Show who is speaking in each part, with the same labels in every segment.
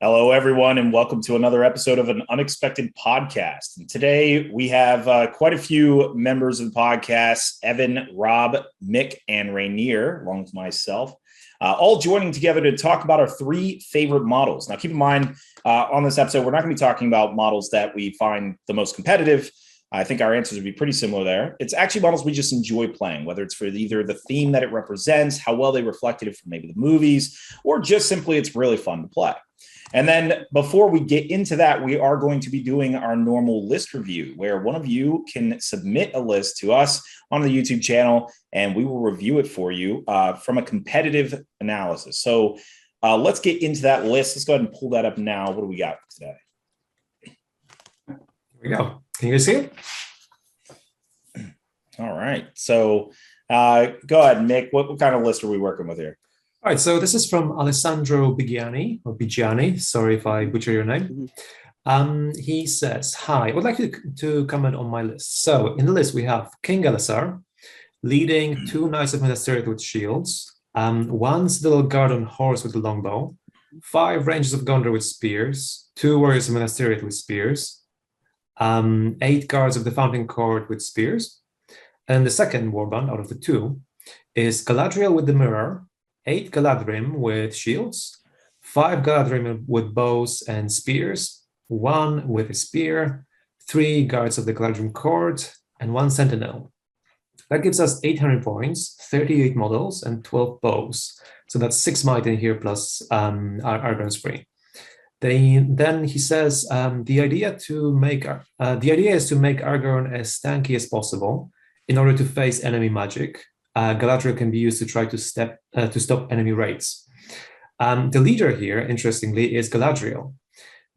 Speaker 1: Hello, everyone, and welcome to another episode of an unexpected podcast. And today we have quite a few members of the podcast, Evan, Rob, Mick, and Rainier, along with myself, all joining together to talk about our three favorite models. Now, keep in mind, on this episode, we're not going to be talking about models that we find the most competitive. I think our answers would be pretty similar there. It's actually models we just enjoy playing, whether it's for either the theme that it represents, how well they reflected it from maybe the movies, or just simply it's really fun to play. And then before we get into that, we are going to be doing our normal list review where one of you can submit a list to us on the YouTube channel and we will review it for you from a competitive analysis. So let's get into that list. Let's go ahead and pull that up now. What do we got today?
Speaker 2: Here we go. Can you see it?
Speaker 1: All right. So go ahead, Mick. What kind of list are we working with here?
Speaker 2: All right, so this is from Alessandro Bigiani, sorry if I butcher your name. He says, hi, I would like to comment on my list. So in the list, we have King Gulavar leading two Knights of Minas Tirith with shields, one Citadel Guard on horse with a longbow, 5 Rangers of Gondor with spears, 2 Warriors of Minas Tirith with spears, 8 Guards of the Fountain Court with spears, and the second warband out of the 2 is Galadriel with the Mirror, 8 Galadrim with shields, 5 Galadrim with bows and spears, 1 with a spear, 3 Guards of the Galadrim Court, and 1 Sentinel. That gives us 800 points, 38 models, and 12 bows. So that's 6 might in here plus Aragorn's free. Then he says the idea is to make Aragorn as tanky as possible in order to face enemy magic. Galadriel can be used to try to stop enemy raids. The leader here, interestingly, is Galadriel,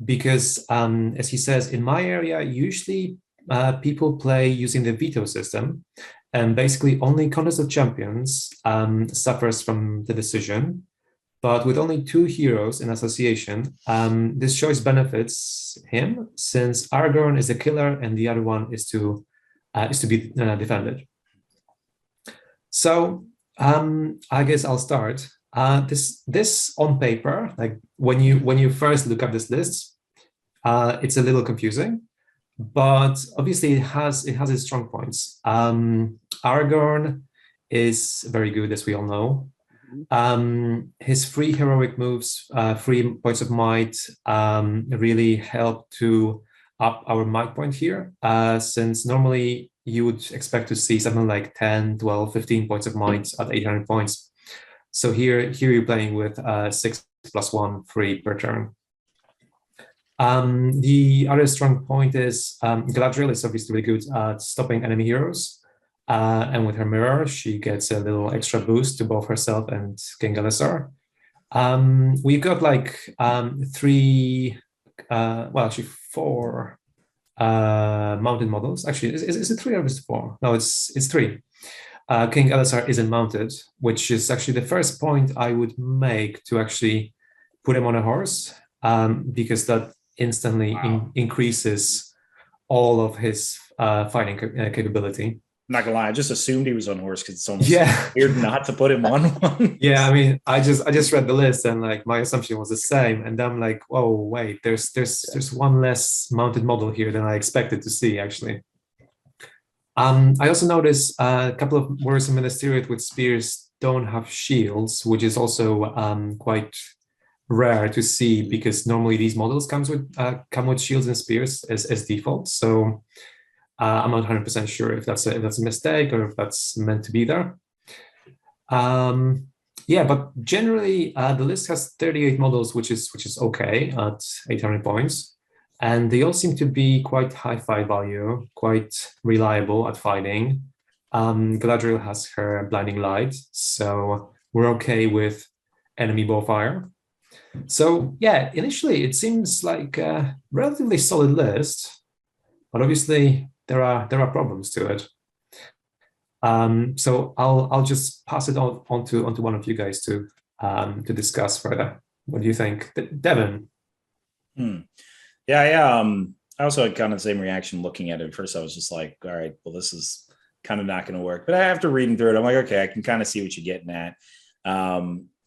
Speaker 2: because as he says, in my area, usually people play using the veto system, and basically only Contest of Champions suffers from the decision. But with only 2 heroes in association, this choice benefits him, since Aragorn is a killer and the other one is to be defended. So I guess I'll start. This on paper, like when you first look up this list, it's a little confusing, but obviously it has its strong points. Aragorn is very good, as we all know. His 3 heroic moves, 3 points of might, really help to up our might point here, since normally you would expect to see something like 10, 12, 15 points of might at 800 points. So here you're playing with 6 plus 1 free per turn. The other strong point is Galadriel is obviously really good at stopping enemy heroes. And with her mirror, she gets a little extra boost to both herself and King Gulavar. We've got like 4 mounted models. Actually, is it 3 or is it 4? No, it's 3. King Gulavar isn't mounted, which is actually the first point I would make to actually put him on a horse, because that instantly increases all of his fighting capability.
Speaker 1: I'm not gonna lie, I just assumed he was on horse because it's almost weird not to put him on one.
Speaker 2: Yeah, I mean, I just read the list and like my assumption was the same, and I'm like, oh wait, there's one less mounted model here than I expected to see actually. I also noticed a couple of Warriors of Minas Tirith with spears don't have shields, which is also quite rare to see, because normally these models come with shields and spears as default. So I'm not 100% sure if that's a mistake or if that's meant to be there. Yeah, but generally the list has 38 models, which is okay at 800 points, and they all seem to be quite high fight value, quite reliable at fighting. Galadriel has her blinding light, so we're okay with enemy bowfire. So yeah, initially it seems like a relatively solid list, but obviously there are problems to it. So I'll just pass it on to one of you guys to discuss further. What do you think, Devin?
Speaker 1: Yeah. I also had kind of the same reaction looking at it. At first, I was just like, all right, well, this is kind of not going to work. But after reading through it, I'm like, okay, I can kind of see what you're getting at.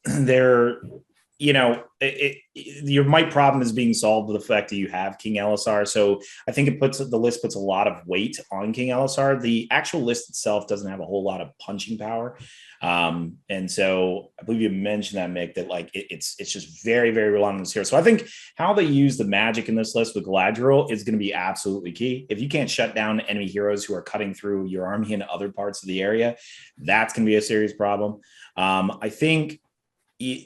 Speaker 1: There your might problem is being solved with the fact that you have King Elisar. So I think the list puts a lot of weight on King Elisar. The actual list itself doesn't have a whole lot of punching power. And so I believe you mentioned that, Mick, that like it's just very, very reliant on this hero. So I think how they use the magic in this list with Galadriel is going to be absolutely key. If you can't shut down enemy heroes who are cutting through your army in other parts of the area, that's going to be a serious problem. I think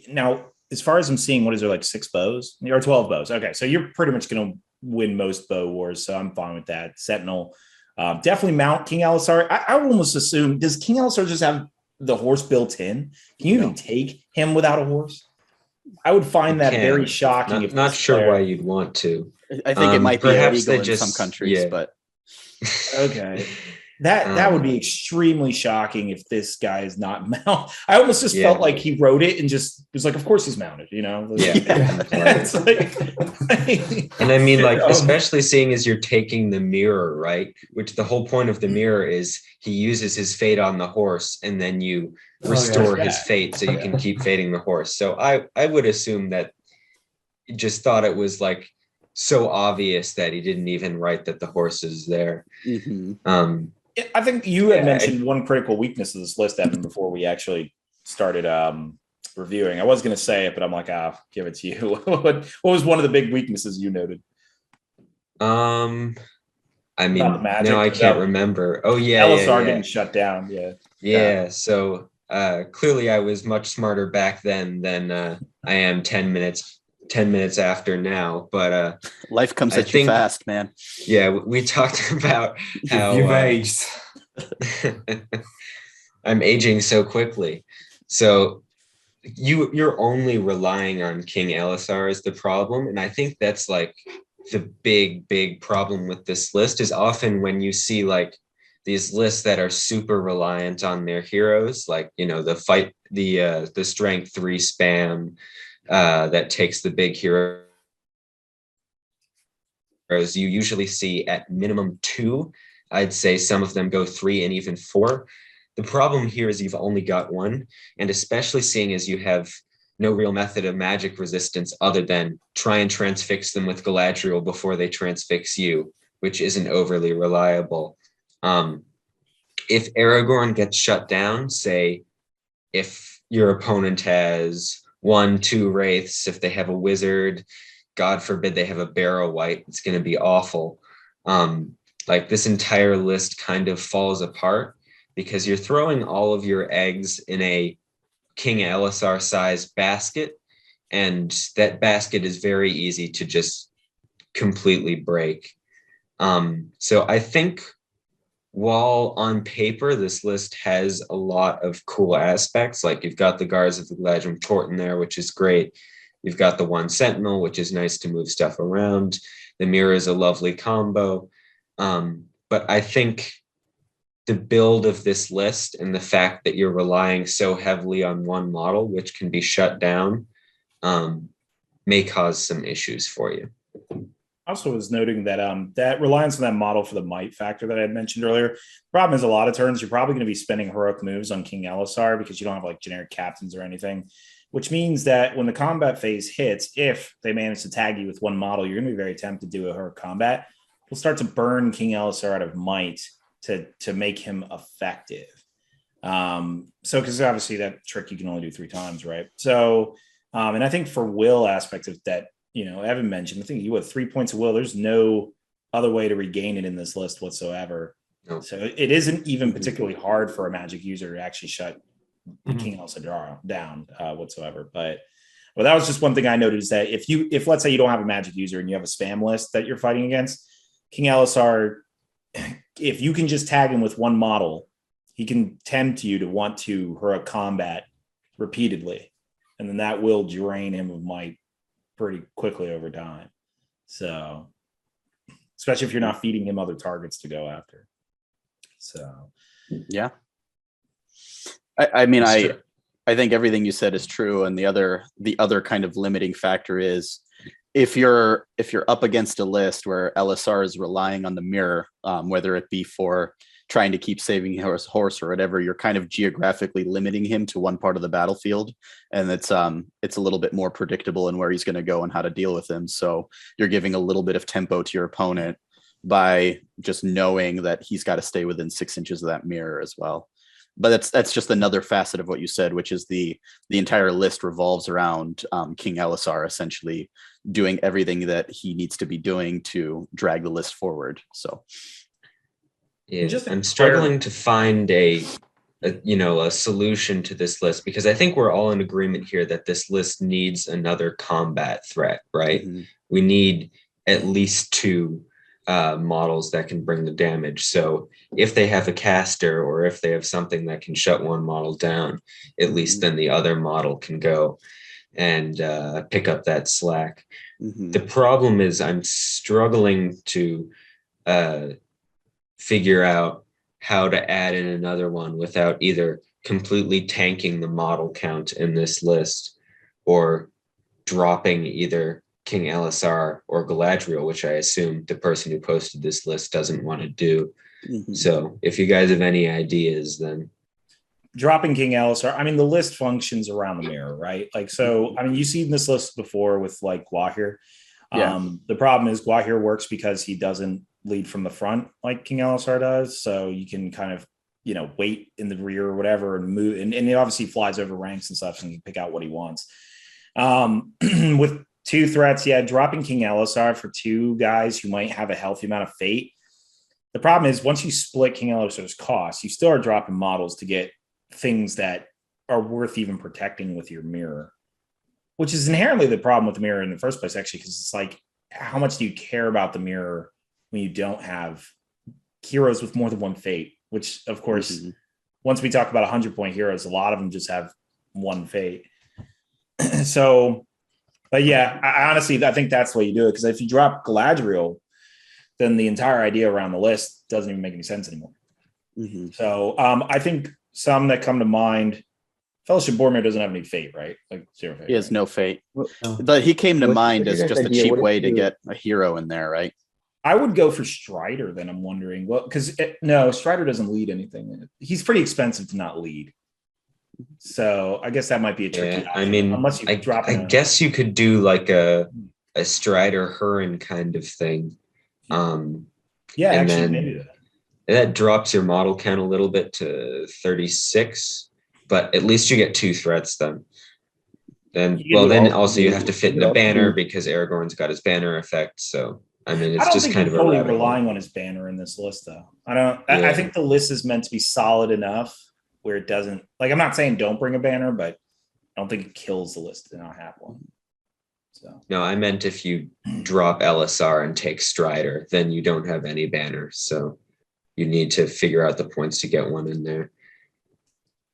Speaker 1: now, as far as I'm seeing, what is there, like 6 bows or 12 bows? Okay, so you're pretty much going to win most bow wars, so I'm fine with that. Sentinel, definitely mount King Elisar. I would almost assume, does King Elisar just have the horse built in? Can you even take him without a horse? I would find that very shocking.
Speaker 3: Not sure why you'd want to.
Speaker 4: I think it might be illegal in some countries, but
Speaker 1: okay. That would be extremely shocking if this guy is not mounted. I almost just felt like he wrote it and just was like, of course he's mounted, It's
Speaker 3: and I mean, like, especially seeing as you're taking the mirror, right? Which the whole point of the mirror is he uses his fate on the horse and then you restore his fate so you can keep fating the horse. So I would assume that he just thought it was like so obvious that he didn't even write that the horse is there.
Speaker 4: Mm-hmm.
Speaker 1: I think you had mentioned one critical weakness of this list, Evan, before we actually started reviewing. I was going to say it, but I'm like, I'll give it to you. What was one of the big weaknesses you noted?
Speaker 3: I mean, I can't remember. Oh, yeah.
Speaker 1: Elisar didn't shut down.
Speaker 3: Yeah. So clearly I was much smarter back then than I am 10 minutes after now, but
Speaker 4: life comes at you fast, man.
Speaker 3: Yeah, we talked about how
Speaker 2: you've aged.
Speaker 3: I'm aging so quickly. So you're only relying on King Elisar is the problem, and I think that's like the big problem with this list is often when you see like these lists that are super reliant on their heroes, like the strength 3 spam. That takes the big heroes. You usually see at minimum 2. I'd say some of them go 3 and even 4. The problem here is you've only got 1, and especially seeing as you have no real method of magic resistance other than try and transfix them with Galadriel before they transfix you, which isn't overly reliable. If Aragorn gets shut down, say if your opponent has 1, 2 wraiths, if they have a wizard, God forbid they have a barrow wight, it's going to be awful. Like this entire list kind of falls apart because you're throwing all of your eggs in a King Elisar sized basket, and that basket is very easy to just completely break. So I think while on paper, this list has a lot of cool aspects, like you've got the Guards of the Galadrim Torton there, which is great. You've got the 1 Sentinel, which is nice to move stuff around. The Mirror is a lovely combo. But I think the build of this list and the fact that you're relying so heavily on one model, which can be shut down, may cause some issues for you.
Speaker 1: Also was noting that that reliance on that model for the might factor that I had mentioned earlier. The problem is a lot of turns you're probably going to be spending heroic moves on King Elisar because you don't have like generic captains or anything, which means that when the combat phase hits, if they manage to tag you with one model, you're going to be very tempted to do a heroic combat. We'll start to burn King Elisar out of might to make him effective. So because obviously that trick you can only do 3 times, right? So and I think for will aspect of that, Evan mentioned, I think you have 3 points of will. There's no other way to regain it in this list whatsoever. No. So it isn't even particularly hard for a magic user to actually shut King Elisar down whatsoever. But that was just one thing I noted is that if let's say you don't have a magic user and you have a spam list that you're fighting against, King Elisar, if you can just tag him with one model, he can tempt you to want to heroic combat repeatedly. And then that will drain him of might pretty quickly over time. So, especially if you're not feeding him other targets to go after. So,
Speaker 4: yeah. I mean, I think everything you said is true. And the other kind of limiting factor is if you're up against a list where Elisar is relying on the mirror, whether it be for trying to keep saving his horse or whatever, you're kind of geographically limiting him to one part of the battlefield, and it's a little bit more predictable in where he's going to go and how to deal with him. So you're giving a little bit of tempo to your opponent by just knowing that he's got to stay within 6 inches of that mirror as well. But that's just another facet of what you said, which is the entire list revolves around King Elisar essentially doing everything that he needs to be doing to drag the list forward. So
Speaker 3: yeah, I'm struggling to find a solution to this list, because I think we're all in agreement here that this list needs another combat threat, right? Mm-hmm. We need at least 2 models that can bring the damage. So if they have a caster, or if they have something that can shut one model down, at least then the other model can go and pick up that slack. Mm-hmm. The problem is I'm struggling to figure out how to add in another one without either completely tanking the model count in this list, or dropping either King Elisar or Galadriel, which I assume the person who posted this list doesn't want to do. Mm-hmm. So if you guys have any ideas, then
Speaker 1: dropping King Elisar. I mean, the list functions around the mirror, right? Like, so, I mean, you've seen this list before with like Gwahir. Yeah. The problem is Gwahir works because he doesn't lead from the front like King Elisar does. So you can kind of, wait in the rear or whatever and move. And he obviously flies over ranks and stuff, and you can pick out what he wants. With 2 threats, dropping King Elisar for 2 guys who might have a healthy amount of fate. The problem is once you split King Elisar's cost, you still are dropping models to get things that are worth even protecting with your mirror, which is inherently the problem with the mirror in the first place, actually, because it's like, how much do you care about the mirror when you don't have heroes with more than 1 fate? Which, of course, mm-hmm. once we talk about 100-point heroes, a lot of them just have 1 fate. So, but yeah, I honestly, I think that's the way you do it, because if you drop Galadriel, then the entire idea around the list doesn't even make any sense anymore. Mm-hmm. So I think some that come to mind, Fellowship Boromir doesn't have any fate, right? Like 0 fate.
Speaker 4: He has no fate. But he came to mind as just a cheap way to get a hero in there, right?
Speaker 1: I would go for Strider then, I'm wondering. Well, because no, Strider doesn't lead anything. He's pretty expensive to not lead. So I guess that might be a tricky option.
Speaker 3: I mean, unless you drop I guess you could do like a Strider Hurin kind of thing.
Speaker 1: Yeah,
Speaker 3: and
Speaker 1: actually,
Speaker 3: then
Speaker 1: maybe
Speaker 3: that drops your model count a little bit to 36, but at least you get 2 threats then. And then also you have to fit in a banner because Aragorn's got his banner effect. So I mean, it's just kind of
Speaker 1: totally relying on his banner in this list, though. I think the list is meant to be solid enough where it doesn't, like, I'm not saying don't bring a banner, but I don't think it kills the list to not have one. So
Speaker 3: no, I meant if you drop Elisar and take Strider, then you don't have any banner. So you need to figure out the points to get one in there.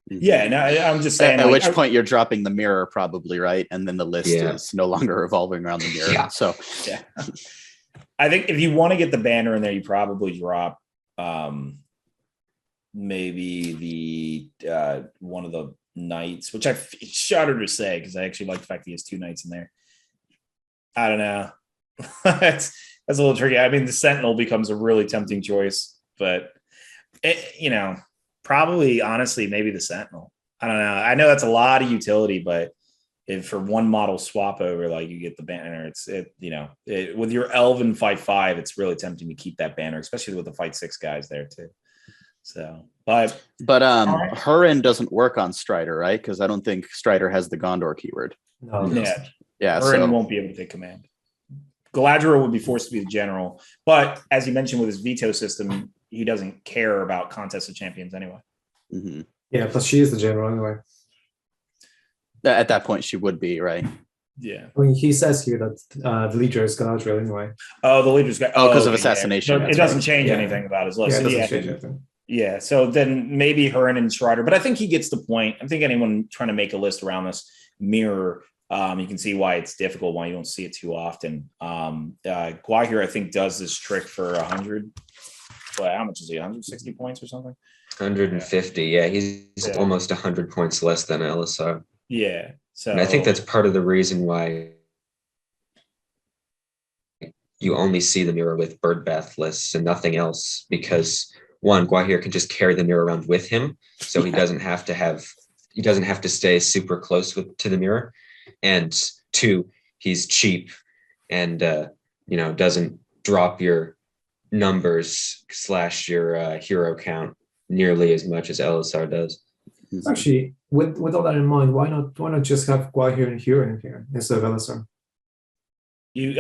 Speaker 1: Yeah, no, I'm just saying.
Speaker 4: At which point you're dropping the mirror, probably, right? And then the list is no longer revolving around the mirror.
Speaker 1: Yeah.
Speaker 4: So
Speaker 1: yeah, I think if you want to get the banner in there, you probably drop maybe the one of the knights, which I shudder to say because I actually like the fact that he has 2 knights in there. I don't know. that's a little tricky. I mean, the Sentinel becomes a really tempting choice, but probably honestly, maybe the Sentinel. I don't know. I know that's a lot of utility, but if for one model swap over, like you get the banner, with your Elven fight 5, it's really tempting to keep that banner, especially with the fight 6 guys there too. So, but
Speaker 4: Hurin doesn't work on Strider, right? Because I don't think Strider has the Gondor keyword.
Speaker 1: No.
Speaker 4: Yeah,
Speaker 1: Hurin won't be able to take command. Galadriel would be forced to be the general, but as you mentioned with his veto system, he doesn't care about contests of champions anyway.
Speaker 2: Mm-hmm. Yeah, plus she is the general anyway.
Speaker 4: At that point, she would be, right?
Speaker 1: Yeah.
Speaker 2: I mean, he says here that the leader is Galadriel anyway.
Speaker 1: Oh, the leader's got.
Speaker 4: Because of assassination.
Speaker 1: So it doesn't change anything about his list.
Speaker 2: Yeah, it doesn't change anything.
Speaker 1: Yeah, so then maybe Hurin and Strider, but I think he gets the point. I think anyone trying to make a list around this mirror, you can see why it's difficult, why you don't see it too often. Gwahir, I think, does this trick for 100. Well, how much is he? 160 points or something?
Speaker 3: 150. Yeah, he's almost 100 points less than Elisar.
Speaker 1: Yeah. So
Speaker 3: and I think that's part of the reason why you only see the mirror with birdbath lists and nothing else, because one, Guahir can just carry the mirror around with him, so he doesn't have to stay super close to the mirror. And two, he's cheap and doesn't drop your numbers / your hero count nearly as much as Elisar does.
Speaker 2: Actually, with all that in mind, why not just have Guahir and Huron here instead of Elisar?
Speaker 1: You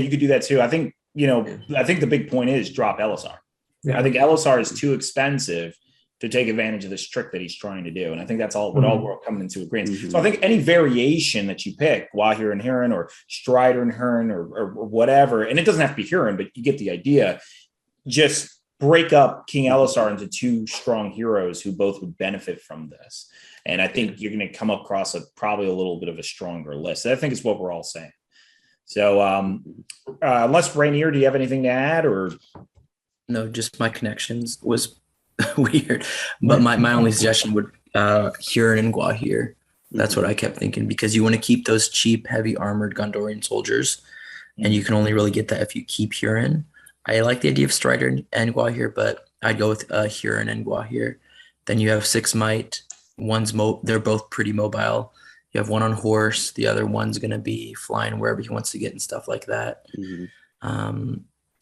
Speaker 1: could do that too. I think I think the big point is drop Elisar.
Speaker 2: Yeah.
Speaker 1: I think Elisar is too expensive to take advantage of this trick that he's trying to do. And I think that's all all we're coming into agreement.
Speaker 4: Mm-hmm.
Speaker 1: So I think any variation that you pick, Guahir and Huron or Strider and Huron or whatever, and it doesn't have to be Huron, but you get the idea, just break up King Elisar into two strong heroes who both would benefit from this. And I think you're going to come across probably a little bit of a stronger list. I think it's what we're all saying. So unless Rainier, do you have anything to add or?
Speaker 5: No, just my connections was weird. But my only suggestion would Huron and Guahir. That's what I kept thinking, because you want to keep those cheap, heavy armored Gondorian soldiers, and you can only really get that if you keep Huron. I like the idea of Strider and Guahir, but I'd go with Huron and Guahir. Then you have 6 might. They're both pretty mobile. You have one on horse. The other one's going to be flying wherever he wants to get and stuff like that.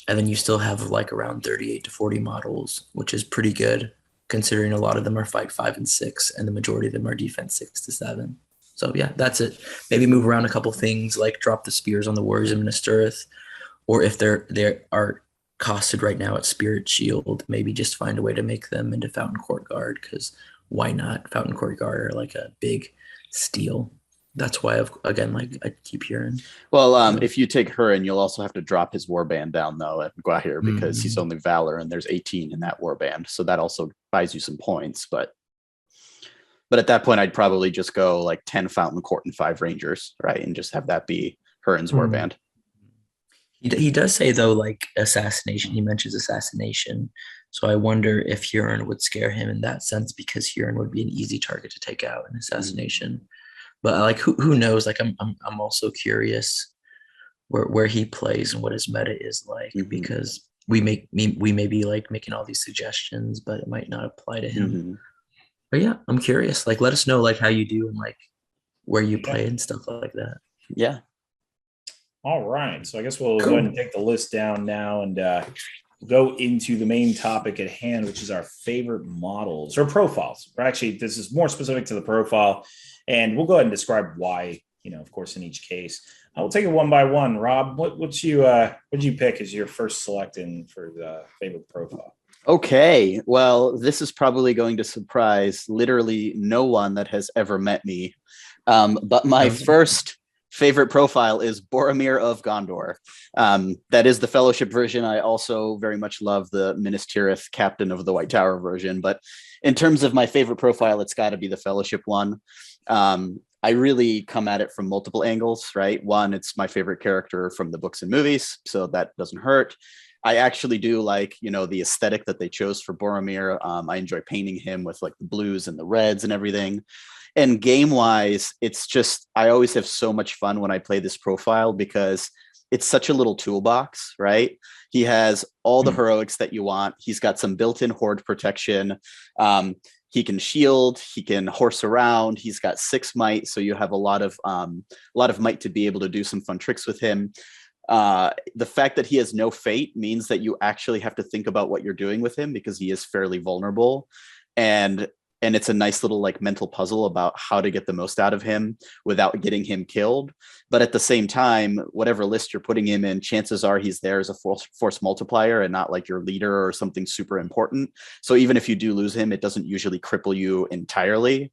Speaker 5: And then you still have like around 38 to 40 models, which is pretty good considering a lot of them are fight 5 and 6, and the majority of them are defense 6 to 7. So yeah, that's it. Maybe move around a couple things, like drop the spears on the warriors of Minas Tirith, or if they are costed right now at Spirit Shield, maybe just find a way to make them into Fountain Court Guard, because why not? Fountain Court Guard are like a big steal. That's why I keep hearing.
Speaker 4: Well, if you take Huron, you'll also have to drop his warband down though at Guahir, because he's only Valor and there's 18 in that warband, so that also buys you some points. But at that point, I'd probably just go like 10 Fountain Court and 5 Rangers, right, and just have that be Huron's warband.
Speaker 5: He does say though, like assassination. He mentions assassination, so I wonder if Huron would scare him in that sense, because Huron would be an easy target to take out in assassination. But like, who knows? Like, I'm also curious where he plays and what his meta is like, because we may be like making all these suggestions, but it might not apply to him. But yeah, I'm curious. Like, let us know like how you do and like where you play and stuff like that.
Speaker 4: Yeah.
Speaker 1: All right. So I guess we'll go ahead and take the list down now and go into the main topic at hand, which is our favorite models or profiles. Or actually, this is more specific to the profile. And we'll go ahead and describe why, of course, in each case. We'll take it one by one. Rob, what'd you pick as your first selecting for the favorite profile?
Speaker 4: Okay, well, this is probably going to surprise literally no one that has ever met me. But my first favorite profile is Boromir of Gondor. That is the Fellowship version. I also very much love the Minas Tirith Captain of the White Tower version. But in terms of my favorite profile, it's got to be the Fellowship one. I really come at it from multiple angles, right? One, it's my favorite character from the books and movies, so that doesn't hurt. I actually do like, the aesthetic that they chose for Boromir. I enjoy painting him with like the blues and the reds and everything. And game-wise, it's just, I always have so much fun when I play this profile, because it's such a little toolbox, right? He has all the heroics that you want. He's got some built-in horde protection. He can shield, he can horse around. He's got 6 might, so you have a lot of might to be able to do some fun tricks with him. The fact that he has no fate means that you actually have to think about what you're doing with him, because he is fairly vulnerable, and it's a nice little like mental puzzle about how to get the most out of him without getting him killed. But at the same time, whatever list you're putting him in, chances are he's there as a force multiplier and not like your leader or something super important. So even if you do lose him, it doesn't usually cripple you entirely.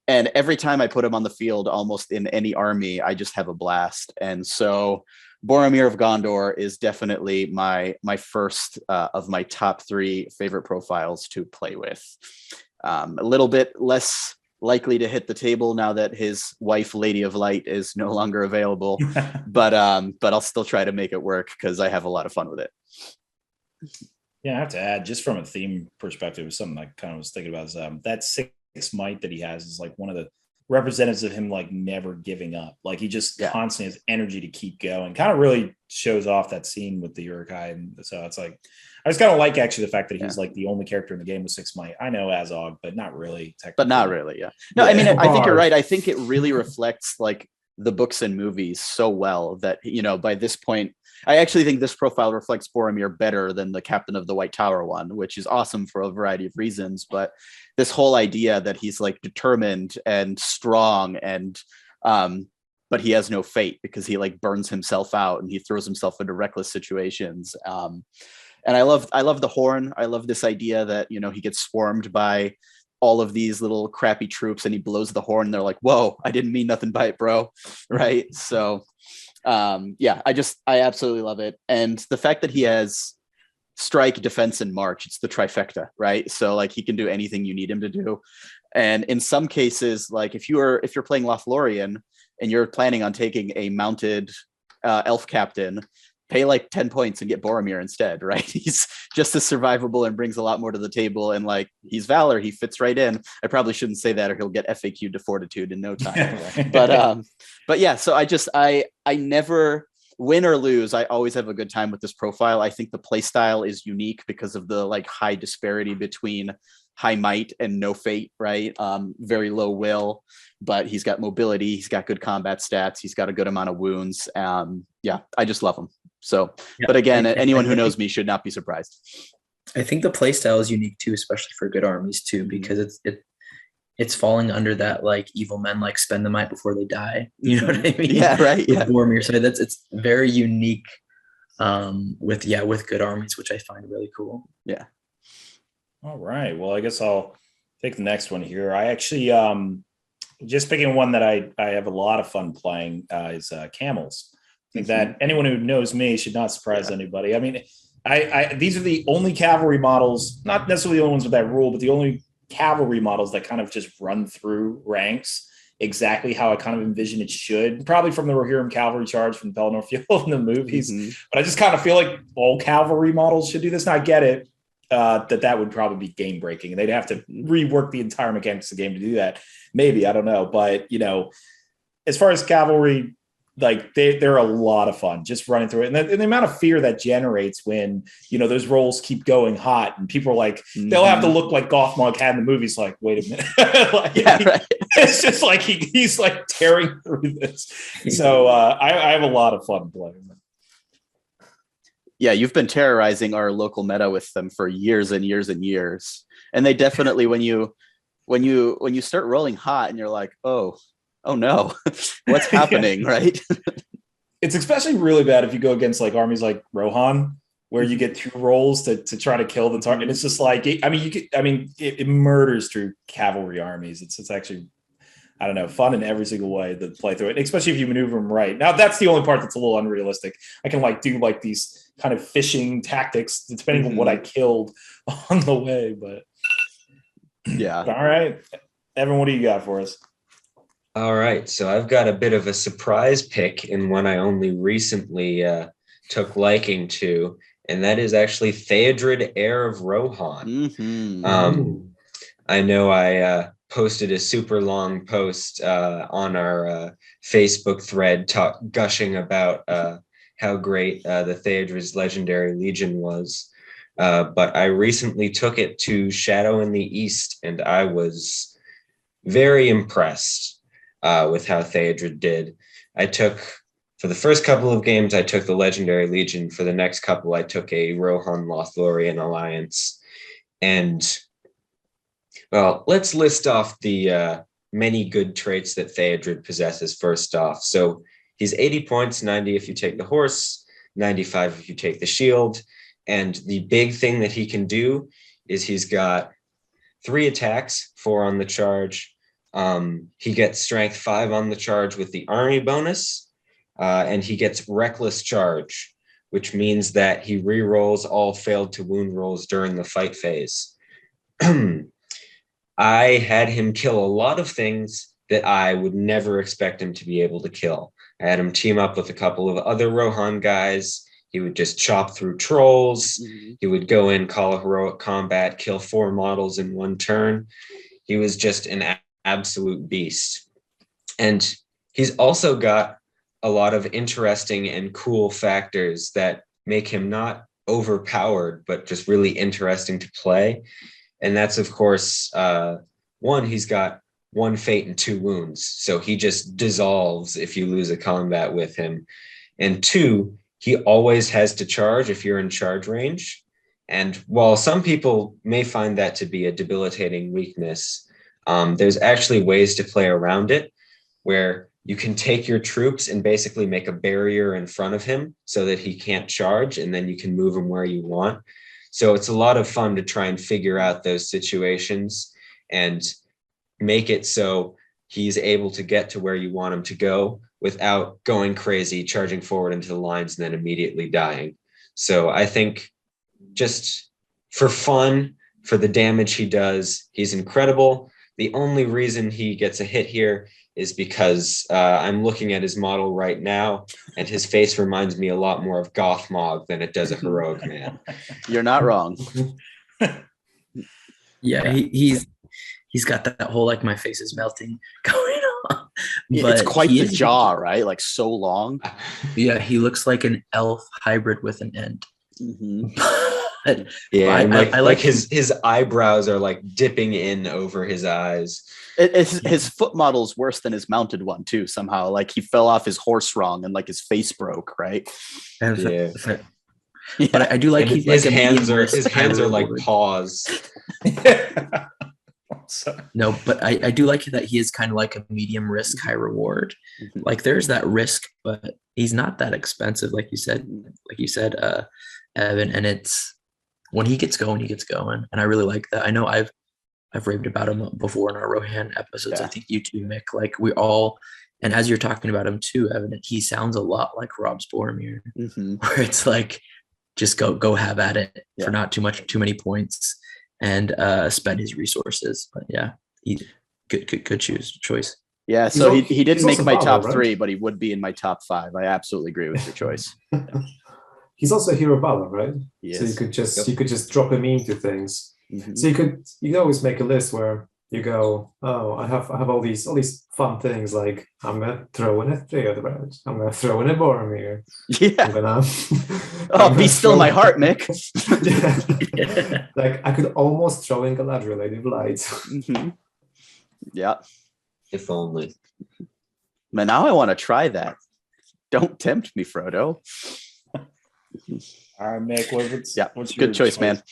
Speaker 4: And every time I put him on the field, almost in any army, I just have a blast. And so Boromir of Gondor is definitely my first of my top 3 favorite profiles to play with. A little bit less likely to hit the table now that his wife, Lady of Light, is no longer available, but I'll still try to make it work, because I have a lot of fun with it.
Speaker 1: Yeah, I have to add, just from a theme perspective, something I kind of was thinking about is that 6 might that he has is like one of the representatives of him like never giving up. Like he just
Speaker 4: Yeah.
Speaker 1: constantly has energy to keep going. Kind of really shows off that scene with the Uruk-hai. And so it's like I just kind of like actually the fact that he's like the only character in the game with 6 might. I know Azog, but not really.
Speaker 4: But not really. Yeah. No, I mean, I think you're right. I think it really reflects like the books and movies so well that, you know, by this point, I actually think this profile reflects Boromir better than the Captain of the White Tower one, which is awesome for a variety of reasons. But this whole idea that he's like determined and strong and, but he has no fate because he like burns himself out and he throws himself into reckless situations. And I love the horn. I love this idea that, you know, he gets swarmed by all of these little crappy troops and he blows the horn. And they're like, whoa, I didn't mean nothing by it, bro. Right. So, yeah, I absolutely love it. And the fact that he has strike, defense, and march, it's the trifecta, right? So like he can do anything you need him to do. And in some cases, like if you're playing Lothlorien and you're planning on taking a mounted elf captain, pay like 10 points and get Boromir instead, right? He's just as survivable and brings a lot more to the table. And like, he's Valor, he fits right in. I probably shouldn't say that or he'll get FAQ'd to Fortitude in no time. But yeah, so I never, win or lose, I always have a good time with this profile. I think the play style is unique because of the like high disparity between high might and no fate, right? Very low will, but he's got mobility, he's got good combat stats, he's got a good amount of wounds. Yeah, I just love him. So, yeah. But again, anyone who knows me should not be surprised.
Speaker 5: I think the playstyle is unique too, especially for good armies too, because it's falling under that like evil men like spend the might before they die. You know what I mean?
Speaker 4: Yeah, right. Yeah.
Speaker 5: Boromir. So it's very unique with good armies, which I find really cool.
Speaker 4: Yeah.
Speaker 1: All right. Well, I guess I'll take the next one here. I actually just picking one that I have a lot of fun playing is camels. I think that anyone who knows me should not surprise anybody. I mean, I these are the only cavalry models, not necessarily the only ones with that rule, but the only cavalry models that kind of just run through ranks exactly how I kind of envision it should, probably from the Rohirrim cavalry charge from the Pelennor Field in the movies. But I just kind of feel like all cavalry models should do this. Now I get it that would probably be game breaking and they'd have to rework the entire mechanics of the game to do that. Maybe, I don't know. But, you know, as far as cavalry, like they're a lot of fun just running through it. And the amount of fear that generates when, you know, those rolls keep going hot and people are like, they'll have to look like Gothmog had in the movies. Like, wait a minute. Right. It's just like, he's like tearing through this. So I have a lot of fun playing them.
Speaker 4: Yeah. You've been terrorizing our local meta with them for years and years and years. And they definitely, when you start rolling hot and you're like, oh no, what's happening, right?
Speaker 1: It's especially really bad if you go against like armies like Rohan, where you get 2 rolls to try to kill the target. And it's just like, it murders through cavalry armies. It's actually, I don't know, fun in every single way to play through it, especially if you maneuver them right. Now, that's the only part that's a little unrealistic. I can like do like these kind of fishing tactics, depending on what I killed on the way. But
Speaker 4: yeah.
Speaker 1: All right. Evan, what do you got for us?
Speaker 3: All right, so I've got a bit of a surprise pick and one I only recently took liking to, and that is actually Theodred, Heir of Rohan. I know I posted a super long post on our Facebook thread gushing about how great the Theodred's Legendary Legion was, but I recently took it to Shadow in the East, and I was very impressed with how Theodred did. For the first couple of games, I took the Legendary Legion. For the next couple, I took a Rohan Lothlorien alliance. And, well, let's list off the many good traits that Theodred possesses first off. So he's 80 points, 90 if you take the horse, 95 if you take the shield. And the big thing that he can do is he's got 3 attacks, 4 on the charge. He gets strength 5 on the charge with the army bonus, and he gets reckless charge, which means that he re-rolls all failed to wound rolls during the fight phase. I had him kill a lot of things that I would never expect him to be able to kill. I had him team up with a couple of other Rohan guys. He would just chop through trolls. He would go in, call a heroic combat, kill 4 models in one turn. He was just an absolute beast. And he's also got a lot of interesting and cool factors that make him not overpowered, but just really interesting to play. And that's, of course, one, he's got 1 fate and 2 wounds. So he just dissolves if you lose a combat with him. And 2, he always has to charge if you're in charge range. And while some people may find that to be a debilitating weakness, there's actually ways to play around it where you can take your troops and basically make a barrier in front of him so that he can't charge, and then you can move him where you want. So it's a lot of fun to try and figure out those situations and make it so he's able to get to where you want him to go without going crazy, charging forward into the lines, and then immediately dying. So I think just for fun, for the damage he does, he's incredible. The only reason he gets a hit here is because I'm looking at his model right now, and his face reminds me a lot more of Gothmog than it does a heroic man.
Speaker 4: You're not wrong.
Speaker 5: Yeah, he's got that whole like my face is melting going on. But
Speaker 4: It's quite the jaw, right? Like so long.
Speaker 5: Yeah, he looks like an elf hybrid with an end. But
Speaker 3: Yeah, and
Speaker 5: I
Speaker 3: like his eyebrows are like dipping in over his eyes.
Speaker 4: His foot model's worse than his mounted one too. Somehow, like he fell off his horse wrong, and like his face broke. Right?
Speaker 3: Yeah.
Speaker 5: But I do like
Speaker 3: his
Speaker 5: like
Speaker 3: hands are like paws.
Speaker 5: No, but I do like that he is kind of like a medium risk, high reward. Like there's that risk, but he's not that expensive, like you said, Evan. And it's when he gets going, and I really like that. I know I've raved about him before in our Rohan episodes.
Speaker 4: Yeah.
Speaker 5: I think you too, Mick. Like we all, and as you're talking about him too, Evan, he sounds a lot like Rob's Boromir, where it's like just go have at it for not too many points. And spend his resources. But yeah, he good choice.
Speaker 4: Yeah, so he didn't make my top 3, but he would be in my top 5. I absolutely agree with your choice.
Speaker 2: He's also a hero baller, right?
Speaker 4: Yes.
Speaker 2: So you could just drop him into things. So you could always make a list where you go, oh, I have all these fun things, like I'm gonna throw in a Theoden, I'm gonna throw in a Boromir.
Speaker 4: Yeah. Be still my heart, Mick.
Speaker 2: Yeah. Like I could almost throw in Galadriel, Lady of Light.
Speaker 4: Yeah.
Speaker 3: If only.
Speaker 4: Man, now I want to try that. Don't tempt me, Frodo.
Speaker 1: All right, Mick, what's
Speaker 4: good choice, man.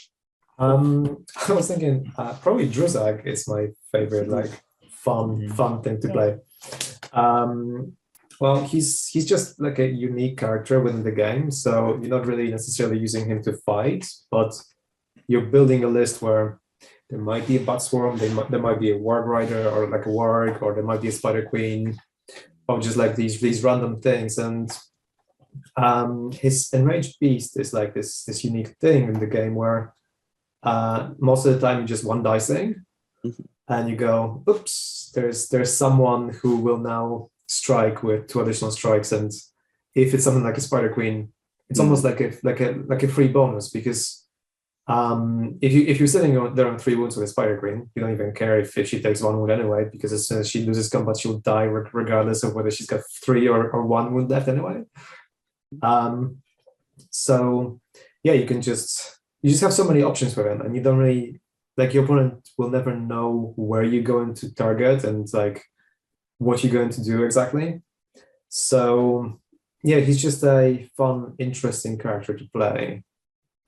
Speaker 2: I was thinking probably Druzhag is my favorite, like fun thing to play. Well, he's just like a unique character within the game, so you're not really necessarily using him to fight, but you're building a list where there might be a Bat Swarm, there might be a Warg Rider, or like a Warg, or there might be a Spider Queen, or just like these random things. And his Enraged Beast is like this unique thing in the game where most of the time you just one dicing, and you go, oops, there's someone who will now strike with 2 additional strikes, and if it's something like a Spider Queen, it's almost like a free bonus, because if you're sitting there on 3 wounds with a Spider Queen, you don't even care if she takes 1 wound anyway, because as soon as she loses combat, she'll die regardless of whether she's got 3 or 1 wound left anyway. So yeah, you just have so many options for them, and you don't really, like, your opponent will never know where you're going to target and like what you're going to do exactly. So yeah, he's just a fun, interesting character to play.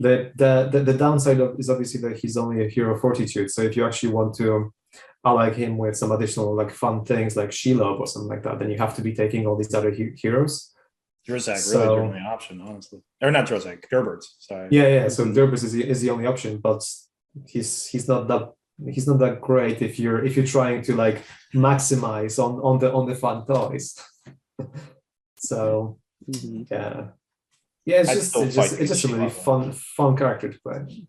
Speaker 2: The downside is obviously that he's only a hero of fortitude. So if you actually want to ally him with some additional like fun things like Shelob or something like that, then you have to be taking all these other heroes.
Speaker 1: Druzhag really the only option, honestly. Or not Druzhag, Gerbert. Sorry.
Speaker 2: Yeah. So Gerbert is the only option, but he's not that great if you're trying to like maximize on the fun toys. So yeah, it's just a really fun character to play.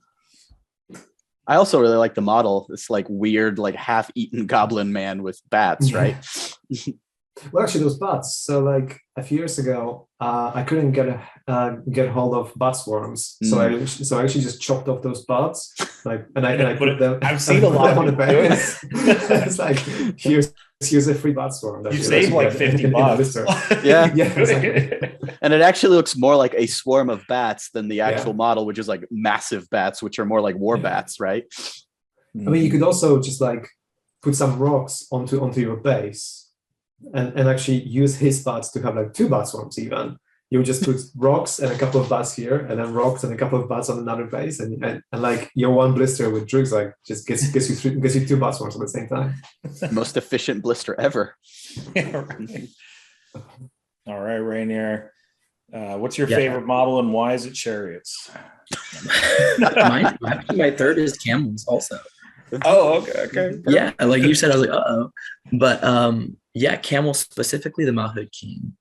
Speaker 4: I also really like the model. This like weird, like half-eaten goblin man with bats, right?
Speaker 2: Well, actually, those bats. So, like a few years ago, I couldn't get hold of bat swarms. So I actually just chopped off those bats, like, and I put them.
Speaker 1: I've seen a lot
Speaker 2: on the base. It's like, here's use a free bat swarm.
Speaker 1: You save like 50 bucks.
Speaker 4: Yeah.
Speaker 2: Yeah, exactly.
Speaker 4: And it actually looks more like a swarm of bats than the actual model, which is like massive bats, which are more like war bats, right?
Speaker 2: I mean, you could also just like put some rocks onto your base and actually use his bats to have like 2 bat swarms even. You would just put rocks and a couple of bats here, and then rocks and a couple of bats on another base, and like your one blister with Druzhag just gets you 2 bat swarms at the same time.
Speaker 4: Most efficient blister ever.
Speaker 1: Yeah, right. All right, Rainier. What's your favorite model and why is it chariots?
Speaker 5: My third is camels also.
Speaker 1: Oh, okay.
Speaker 5: Yeah, like you said, I was like, uh-oh. But camels, specifically the Mahud King.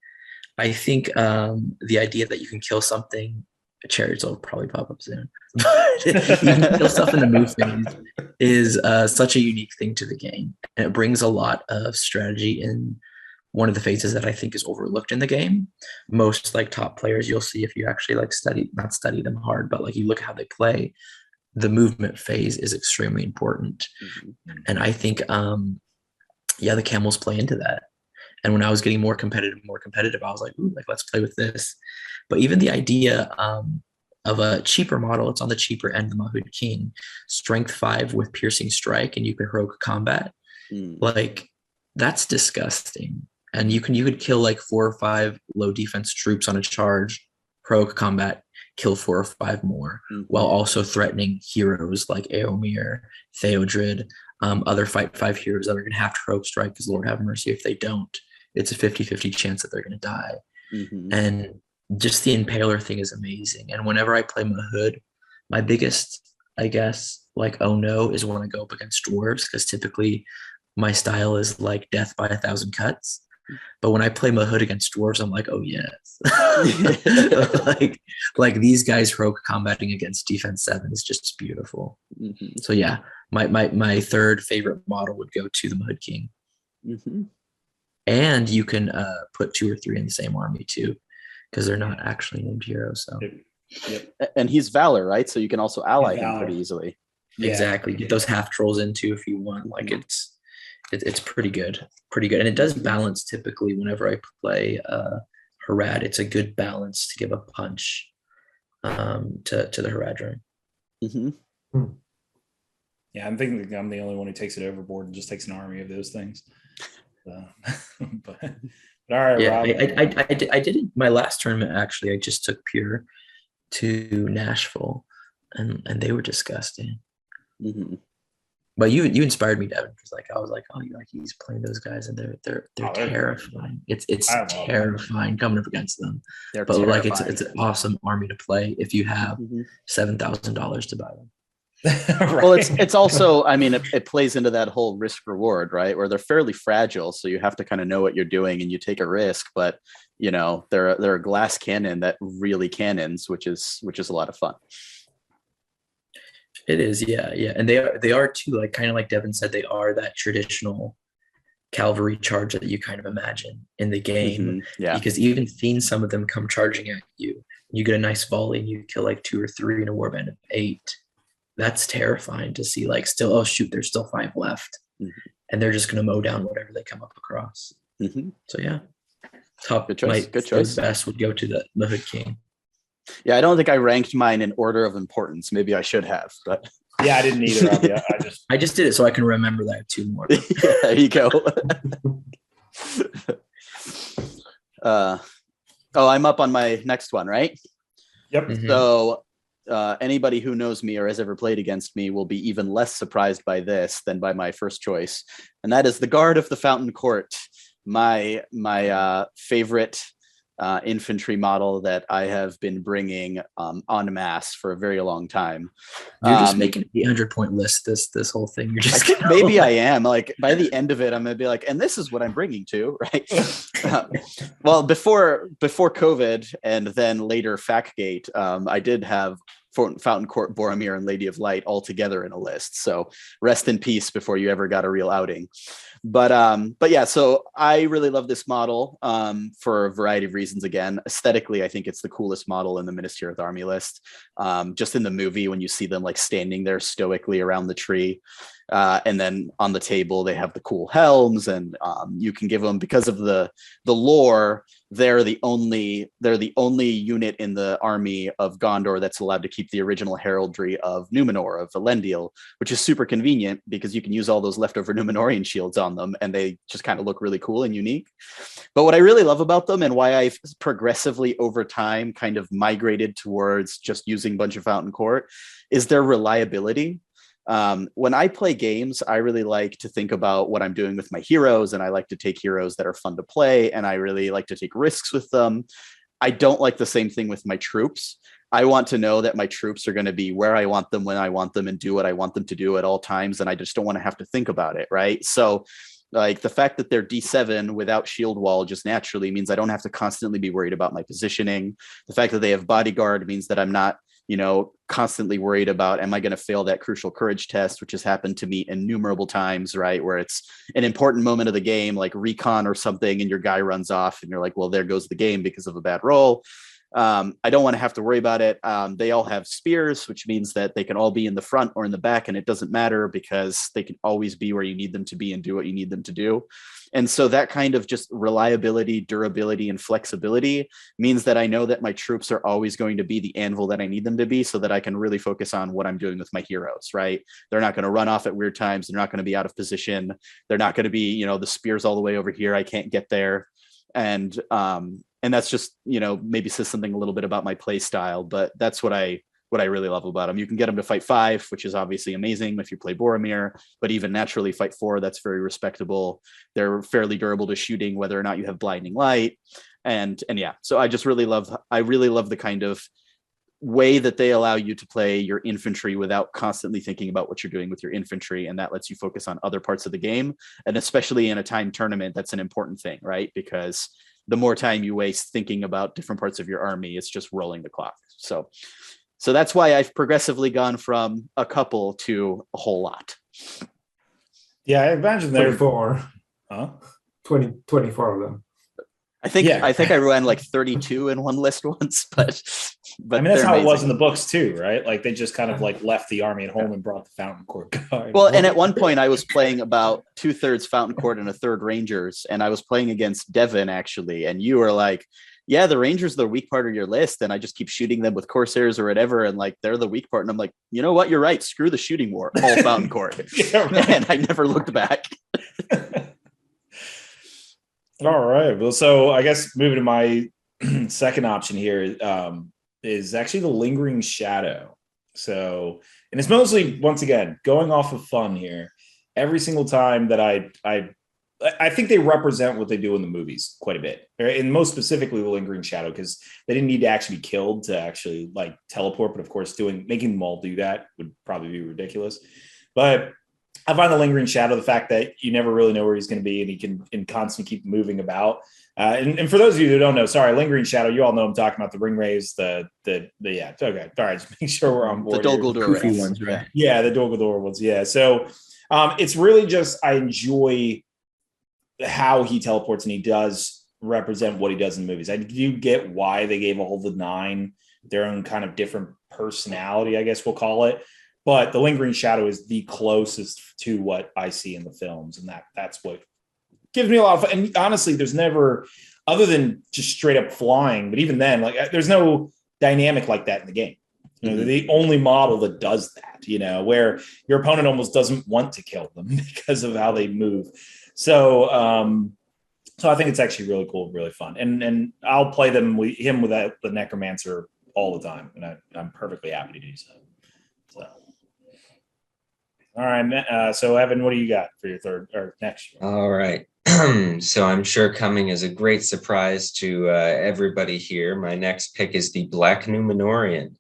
Speaker 5: I think the idea that you can kill something, chariots will probably pop up soon. But you can kill stuff in the move phase is such a unique thing to the game. And it brings a lot of strategy in one of the phases that I think is overlooked in the game. Most like top players you'll see if you actually like not study them hard, but like you look at how they play, the movement phase is extremely important. Mm-hmm. And I think, the camels play into that. And when I was getting more competitive, I was like, ooh, like, let's play with this. But even the idea of a cheaper model, it's on the cheaper end, the Mahud King, strength 5 with piercing strike, and you can heroic combat. Like, that's disgusting. And you could kill like 4 or 5 low defense troops on a charge, heroic combat, kill 4 or 5 more, while also threatening heroes like Eomer, Theoden, other fight 5 heroes that are going to have to heroic strike, because Lord have mercy if they don't. It's a 50-50 chance that they're going to die. And just the Impaler thing is amazing. And whenever I play Mahud, my biggest, I guess, like, oh no, is when I go up against dwarves, because typically my style is like death by 1,000 cuts. But when I play Mahud against dwarves, I'm like, oh yes. like these guys heroic combating against defense 7 is just beautiful. So yeah, my third favorite model would go to the Mahud King. And you can put 2 or 3 in the same army too, because they're not actually named heroes. So
Speaker 4: and he's Valor, right? So you can also ally him pretty easily.
Speaker 5: Exactly. Get those half trolls in too if you want. Like it's pretty good. And it does balance typically whenever I play Harad. It's a good balance to give a punch to the Haradrim.
Speaker 1: Yeah, I'm thinking I'm the only one who takes it overboard and just takes an army of those things. But all right,
Speaker 5: yeah,
Speaker 1: Rob.
Speaker 5: I did it my last tournament. Actually, I just took Pure to Nashville, and they were disgusting. But you inspired me, Devin, because like I was like, oh, he's playing those guys, and they're terrifying. It's terrifying coming up against them. But terrifying. Like it's an awesome army to play if you have $7,000 to buy them.
Speaker 4: Right. Well, it's also, I mean, it plays into that whole risk reward, right? Where they're fairly fragile, so you have to kind of know what you're doing, and you take a risk. But they're a glass cannon that really cannons, which is a lot of fun.
Speaker 5: It is, yeah, and they are too, like kind of like Devin said, they are that traditional cavalry charge that you kind of imagine in the game. Because even Fiends, some of them come charging at you. You get a nice volley, and you kill like 2 or 3 in a warband of 8. That's terrifying to see. Like, still, oh shoot, there's still 5 left, and they're just going to mow down whatever they come up across. So yeah, good choice. Best would go to the Mahud King.
Speaker 4: Yeah, I don't think I ranked mine in order of importance. Maybe I should have, but
Speaker 1: yeah, I didn't either.
Speaker 5: I just did it so I can remember that I have 2 more.
Speaker 4: Yeah, there you go. I'm up on my next one, right?
Speaker 1: Yep.
Speaker 4: So anybody who knows me or has ever played against me will be even less surprised by this than by my first choice, and that is the Guard of the Fountain Court, my favorite infantry model that I have been bringing en masse for a very long time.
Speaker 5: You're just making an 800-point list. This whole thing. You're just
Speaker 4: maybe I am. Like by the end of it, I'm gonna be like, and this is what I'm bringing to, right? Well, before COVID and then later FACgate, I did have Fountain Court, Boromir, and Lady of Light all together in a list. So rest in peace before you ever got a real outing. But yeah, so I really love this model for a variety of reasons. Again, aesthetically, I think it's the coolest model in the Minas Tirith army list. Just in the movie, when you see them like standing there stoically around the tree, And then on the table, they have the cool helms, and you can give them, because of the lore, they're the only unit in the army of Gondor that's allowed to keep the original heraldry of Numenor, of Elendil, which is super convenient because you can use all those leftover Numenorean shields on them, and they just kind of look really cool and unique. But what I really love about them, and why I've progressively over time kind of migrated towards just using a bunch of Fountain Court, is their reliability. When I play games, I really like to think about what I'm doing with my heroes, and I like to take heroes that are fun to play, and I really like to take risks with them. I don't like the same thing with my troops. I want to know that my troops are going to be where I want them, when I want them, and do what I want them to do at all times, and I just don't want to have to think about it, right? So like the fact that they're D7 without shield wall just naturally means I don't have to constantly be worried about my positioning. The fact that they have bodyguard means that I'm not, constantly worried about, am I going to fail that crucial courage test, which has happened to me innumerable times, right? Where it's an important moment of the game, like recon or something, and your guy runs off and you're like, well, there goes the game because of a bad roll. I don't want to have to worry about it. They all have spears, which means that they can all be in the front or in the back, and it doesn't matter because they can always be where you need them to be and do what you need them to do. And so that kind of just reliability, durability, and flexibility means that I know that my troops are always going to be the anvil that I need them to be, so that I can really focus on what I'm doing with my heroes, right? They're not going to run off at weird times. They're not going to be out of position. They're not going to be, the spear's all the way over here. I can't get there. And that's just, maybe says something a little bit about my play style, but that's what I really love about them. You can get them to fight 5, which is obviously amazing if you play Boromir, but even naturally fight 4, that's very respectable. They're fairly durable to shooting, whether or not you have blinding light. And yeah, so I really love the kind of way that they allow you to play your infantry without constantly thinking about what you're doing with your infantry. And that lets you focus on other parts of the game. And especially in a timed tournament, that's an important thing, right? Because the more time you waste thinking about different parts of your army, it's just rolling the clock. So that's why I've progressively gone from a couple to a whole lot.
Speaker 1: Yeah, I imagine there
Speaker 2: 24.
Speaker 1: Huh?
Speaker 2: 24 of them.
Speaker 4: I think I ran like 32 in one list once, but
Speaker 1: I mean, that's how it was in the books too, right? Like they just kind of like left the army at home and brought the Fountain Court guard.
Speaker 4: Well, and at one point I was playing about 2/3 Fountain Court and 1/3 Rangers, and I was playing against Devin actually, and you were like, yeah, the Rangers are the weak part of your list, and I just keep shooting them with Corsairs or whatever, and like they're the weak part. And I'm like, you know what? You're right. Screw the shooting war. All Fountain Court. Yeah, right. And I never looked back.
Speaker 1: All right. Well, so I guess moving to my second option here is actually the Lingering Shadow. So, and it's mostly, once again, going off of fun here. Every single time that I think they represent what they do in the movies quite a bit, right? And most specifically the Lingering Shadow, because they didn't need to actually be killed to actually like teleport. But of course, making them all do that would probably be ridiculous. But I find the Lingering Shadow, the fact that you never really know where he's going to be, and he can constantly keep moving about. And for those of you who don't know, sorry, Lingering Shadow, you all know I'm talking about the Ringwraiths, yeah, okay, all right, just make sure we're on board.
Speaker 4: The Dol Guldur
Speaker 5: ones, right?
Speaker 1: Yeah, the Dol Guldur ones, yeah. So it's really just, I enjoy how he teleports, and he does represent what he does in the movies. I do get why they gave all the 9 their own kind of different personality, I guess we'll call it. But the Lingering Shadow is the closest to what I see in the films, and that's what gives me a lot of fun. And honestly, there's never, other than just straight up flying, but even then, like there's no dynamic like that in the game. They're the only model that does that, where your opponent almost doesn't want to kill them because of how they move. So I think it's actually really cool, really fun. And I'll play him with the Necromancer all the time, and I'm perfectly happy to do so. All right. So Evan, what do you got for your third or next?
Speaker 3: All right. So I'm sure coming as a great surprise to everybody here, my next pick is the Black Numenorean.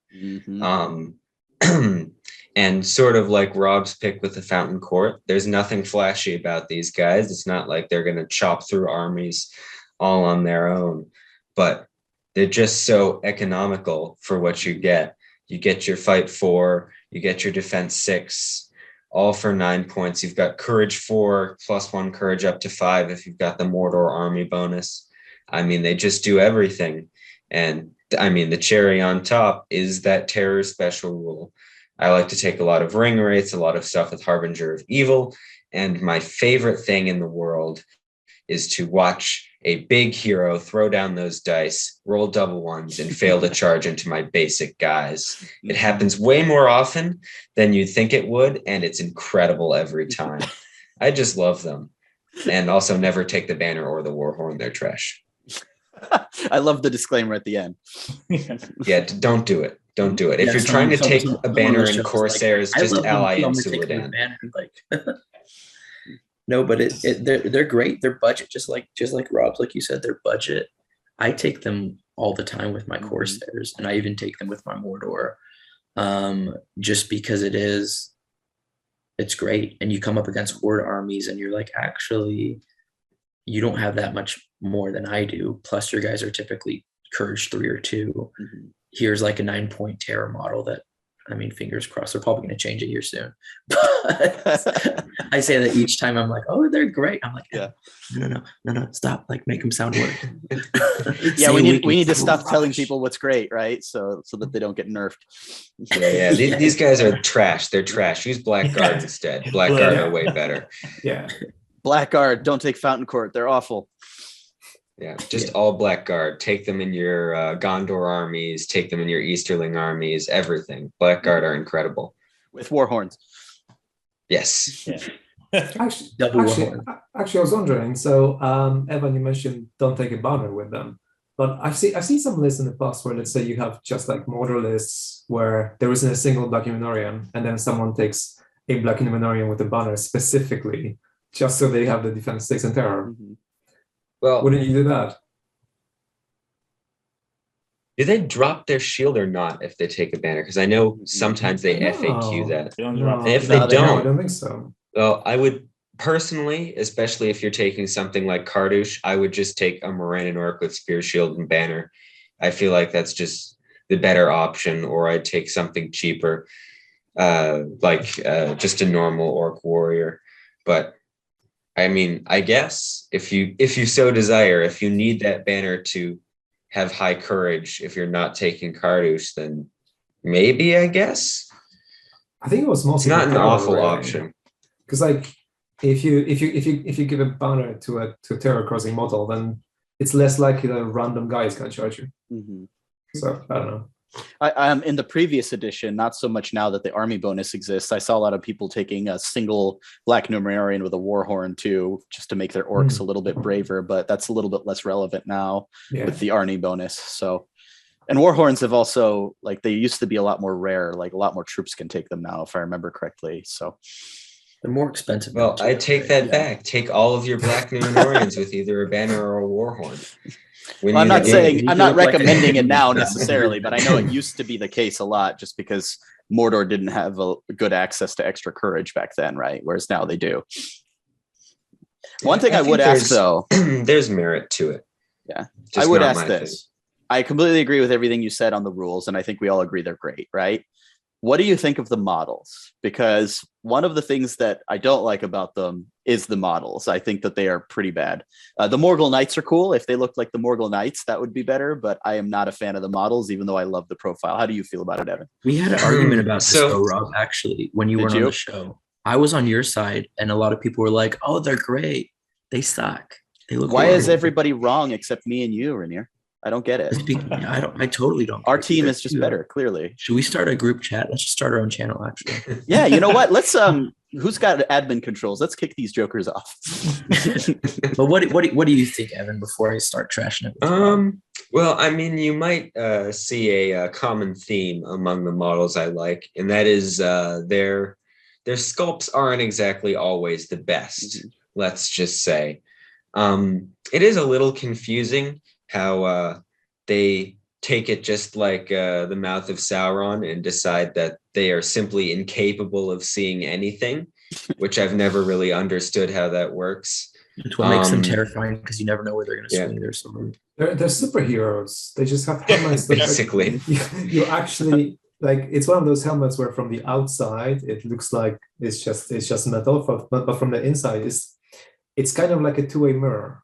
Speaker 3: And sort of like Rob's pick with the Fountain Court, there's nothing flashy about these guys. It's not like they're going to chop through armies all on their own, but they're just so economical for what you get. You get your fight 4, you get your defense 6, all for 9 points. You've got courage 4 +1 courage up to 5 if you've got the Mordor army bonus. I mean, they just do everything. And I mean, the cherry on top is that terror special rule. I like to take a lot of Ringwraiths, a lot of stuff with Harbinger of Evil. And my favorite thing in the world is to watch a big hero throw down those dice, roll double ones, and fail to charge into my basic guys. It happens way more often than you'd think it would, and it's incredible every time. I just love them. And also never take the banner or the warhorn, they're trash.
Speaker 4: I love the disclaimer at the end.
Speaker 3: Yeah, don't do it. Don't do it. If you're trying to take a banner in Corsairs, just ally in Theoden.
Speaker 5: No, but they're great. Their budget, just like Rob's, like you said, their budget. I take them all the time with my Corsairs, and I even take them with my Mordor, just because it's great. And you come up against horde armies, and you're like, actually, you don't have that much more than I do. Plus, your guys are typically Courage 3 or 2. Here's like a 9-point terror model that, I mean, fingers crossed, they're probably going to change it here soon. But I say that each time. I'm like, oh, they're great. I'm like, no, stop. Like, make them sound worse.
Speaker 4: Yeah, we need to stop telling people what's great, right? So that they don't get nerfed.
Speaker 3: Yeah. These guys are trash. They're trash. Use Blackguard instead. Blackguard are way better.
Speaker 2: Yeah.
Speaker 4: Blackguard, don't take Fountain Court. They're awful.
Speaker 3: Yeah, just all Blackguard. Take them in your Gondor armies. Take them in your Easterling armies. Everything. Blackguard are incredible.
Speaker 4: With warhorns.
Speaker 3: Yes.
Speaker 1: Yeah.
Speaker 2: Actually, I was wondering. So, Evan, you mentioned don't take a banner with them, but I've seen some lists in the past where, let's say, you have just like Mordor lists where there isn't a single Black Numenorean, and then someone takes a Black Numenorean with a banner specifically, just so they have the defense 6 and terror.
Speaker 3: Well,
Speaker 2: wouldn't you do that?
Speaker 3: Do they drop their shield or not if they take a banner? Because I know sometimes they FAQ that. And if they don't,
Speaker 2: I don't think so.
Speaker 3: Well, I would personally, especially if you're taking something like Kardush, I would just take a Morannon Orc with Spear, Shield, and Banner. I feel like that's just the better option. Or I'd take something cheaper, like just a normal Orc Warrior. But I mean, I guess if you so desire, if you need that banner to have high courage, if you're not taking Kardush, then maybe, I guess.
Speaker 2: I think it was mostly
Speaker 3: not an awful option.
Speaker 2: Because like if you give a banner to a terror crossing model, then it's less likely that a random guy is going to charge you. So I don't know.
Speaker 4: I in the previous edition, not so much now that the army bonus exists. I saw a lot of people taking a single Black Numenorean with a warhorn too, just to make their orcs a little bit braver. But that's a little bit less relevant now with the army bonus. So, and warhorns have also, like, they used to be a lot more rare. Like a lot more troops can take them now, if I remember correctly. So
Speaker 5: they're more expensive.
Speaker 3: Well, I take that back. Take all of your Black Numenoreans with either a banner or a warhorn.
Speaker 4: Well, I'm not recommending it now necessarily, but I know it used to be the case a lot just because Mordor didn't have a good access to extra courage back then, right? Whereas now they do. One thing I would ask, though,
Speaker 3: there's merit to it.
Speaker 4: Yeah, I would ask this. I completely agree with everything you said on the rules, and I think we all agree they're great, right? What do you think of the models? Because one of the things that I don't like about them is the models. I think that they are pretty bad. The Morgul Knights are cool. If they looked like the Morgul Knights, that would be better. But I am not a fan of the models, even though I love the profile. How do you feel about it, Evan?
Speaker 5: We had an argument about this, though, Rob, actually, when you weren't on the show. I was on your side, and a lot of people were like, oh, they're great. They suck. They look
Speaker 4: Why is everybody wrong except me and you, Rainier? I don't get it.
Speaker 5: I totally don't.
Speaker 4: Our team is just better, clearly.
Speaker 5: Should we start a group chat? Let's just start our own channel, actually.
Speaker 4: Yeah, you know what? Let's who's got admin controls? Let's kick these jokers off.
Speaker 5: But what do you think, Evan, before I start trashing it?
Speaker 3: Well, I mean, you might see a common theme among the models I like, and that is their sculpts aren't exactly always the best, let's just say. It is a little confusing how they take it just like the mouth of Sauron and decide that they are simply incapable of seeing anything, which I've never really understood how that works.
Speaker 5: It's what makes them terrifying, because you never know where they're going to swing their sword.
Speaker 2: They're superheroes. They just have helmets.
Speaker 3: Basically.
Speaker 2: You actually, like, it's one of those helmets where from the outside it looks like it's just metal, but from the inside it's kind of like a two-way mirror.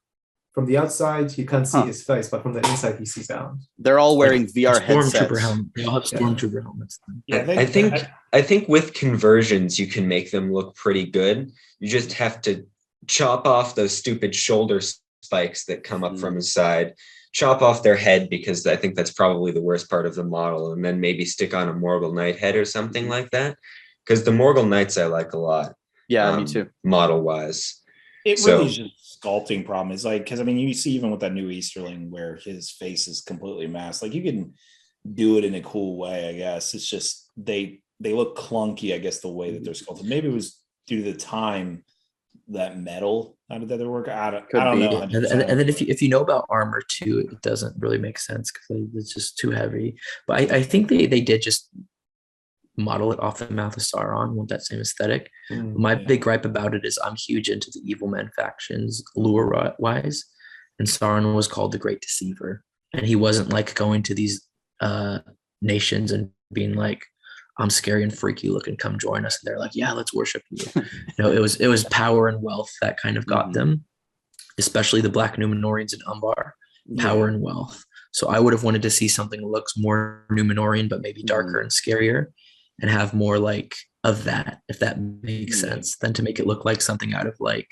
Speaker 2: From the outside, you can't see his face, but from the inside, he sees out.
Speaker 4: They're all wearing VR headsets.
Speaker 5: They all have stormtrooper helmets.
Speaker 3: Yeah, I think I think with conversions, you can make them look pretty good. You just have to chop off those stupid shoulder spikes that come up from his side, chop off their head, because I think that's probably the worst part of the model, and then maybe stick on a Morgul Knight head or something like that. Because the Morgul Knights I like a lot.
Speaker 4: Yeah, me too.
Speaker 3: Model-wise.
Speaker 1: It really is just sculpting problem. Is like, because I mean, you see even with that new Easterling where his face is completely masked, like you can do it in a cool way, I guess. It's just they look clunky, I guess, the way that they're sculpted. Maybe it was due to the time that metal, how did that work? I don't know.
Speaker 5: And then if you know about armor too, it doesn't really make sense because it's just too heavy. But I think they did just model it off the mouth of Sauron with that same aesthetic. My big gripe about it is I'm huge into the evil men factions lure wise, and Sauron was called the Great Deceiver, and he wasn't like going to these nations and being like, I'm scary and freaky looking, come join us. And they're like, yeah, let's worship you. It was power and wealth that kind of got them, especially the Black Numenoreans in Umbar, power and wealth. So I would have wanted to see something that looks more Numenorean, but maybe darker and scarier, and have more like of that, if that makes sense, than to make it look like something out of like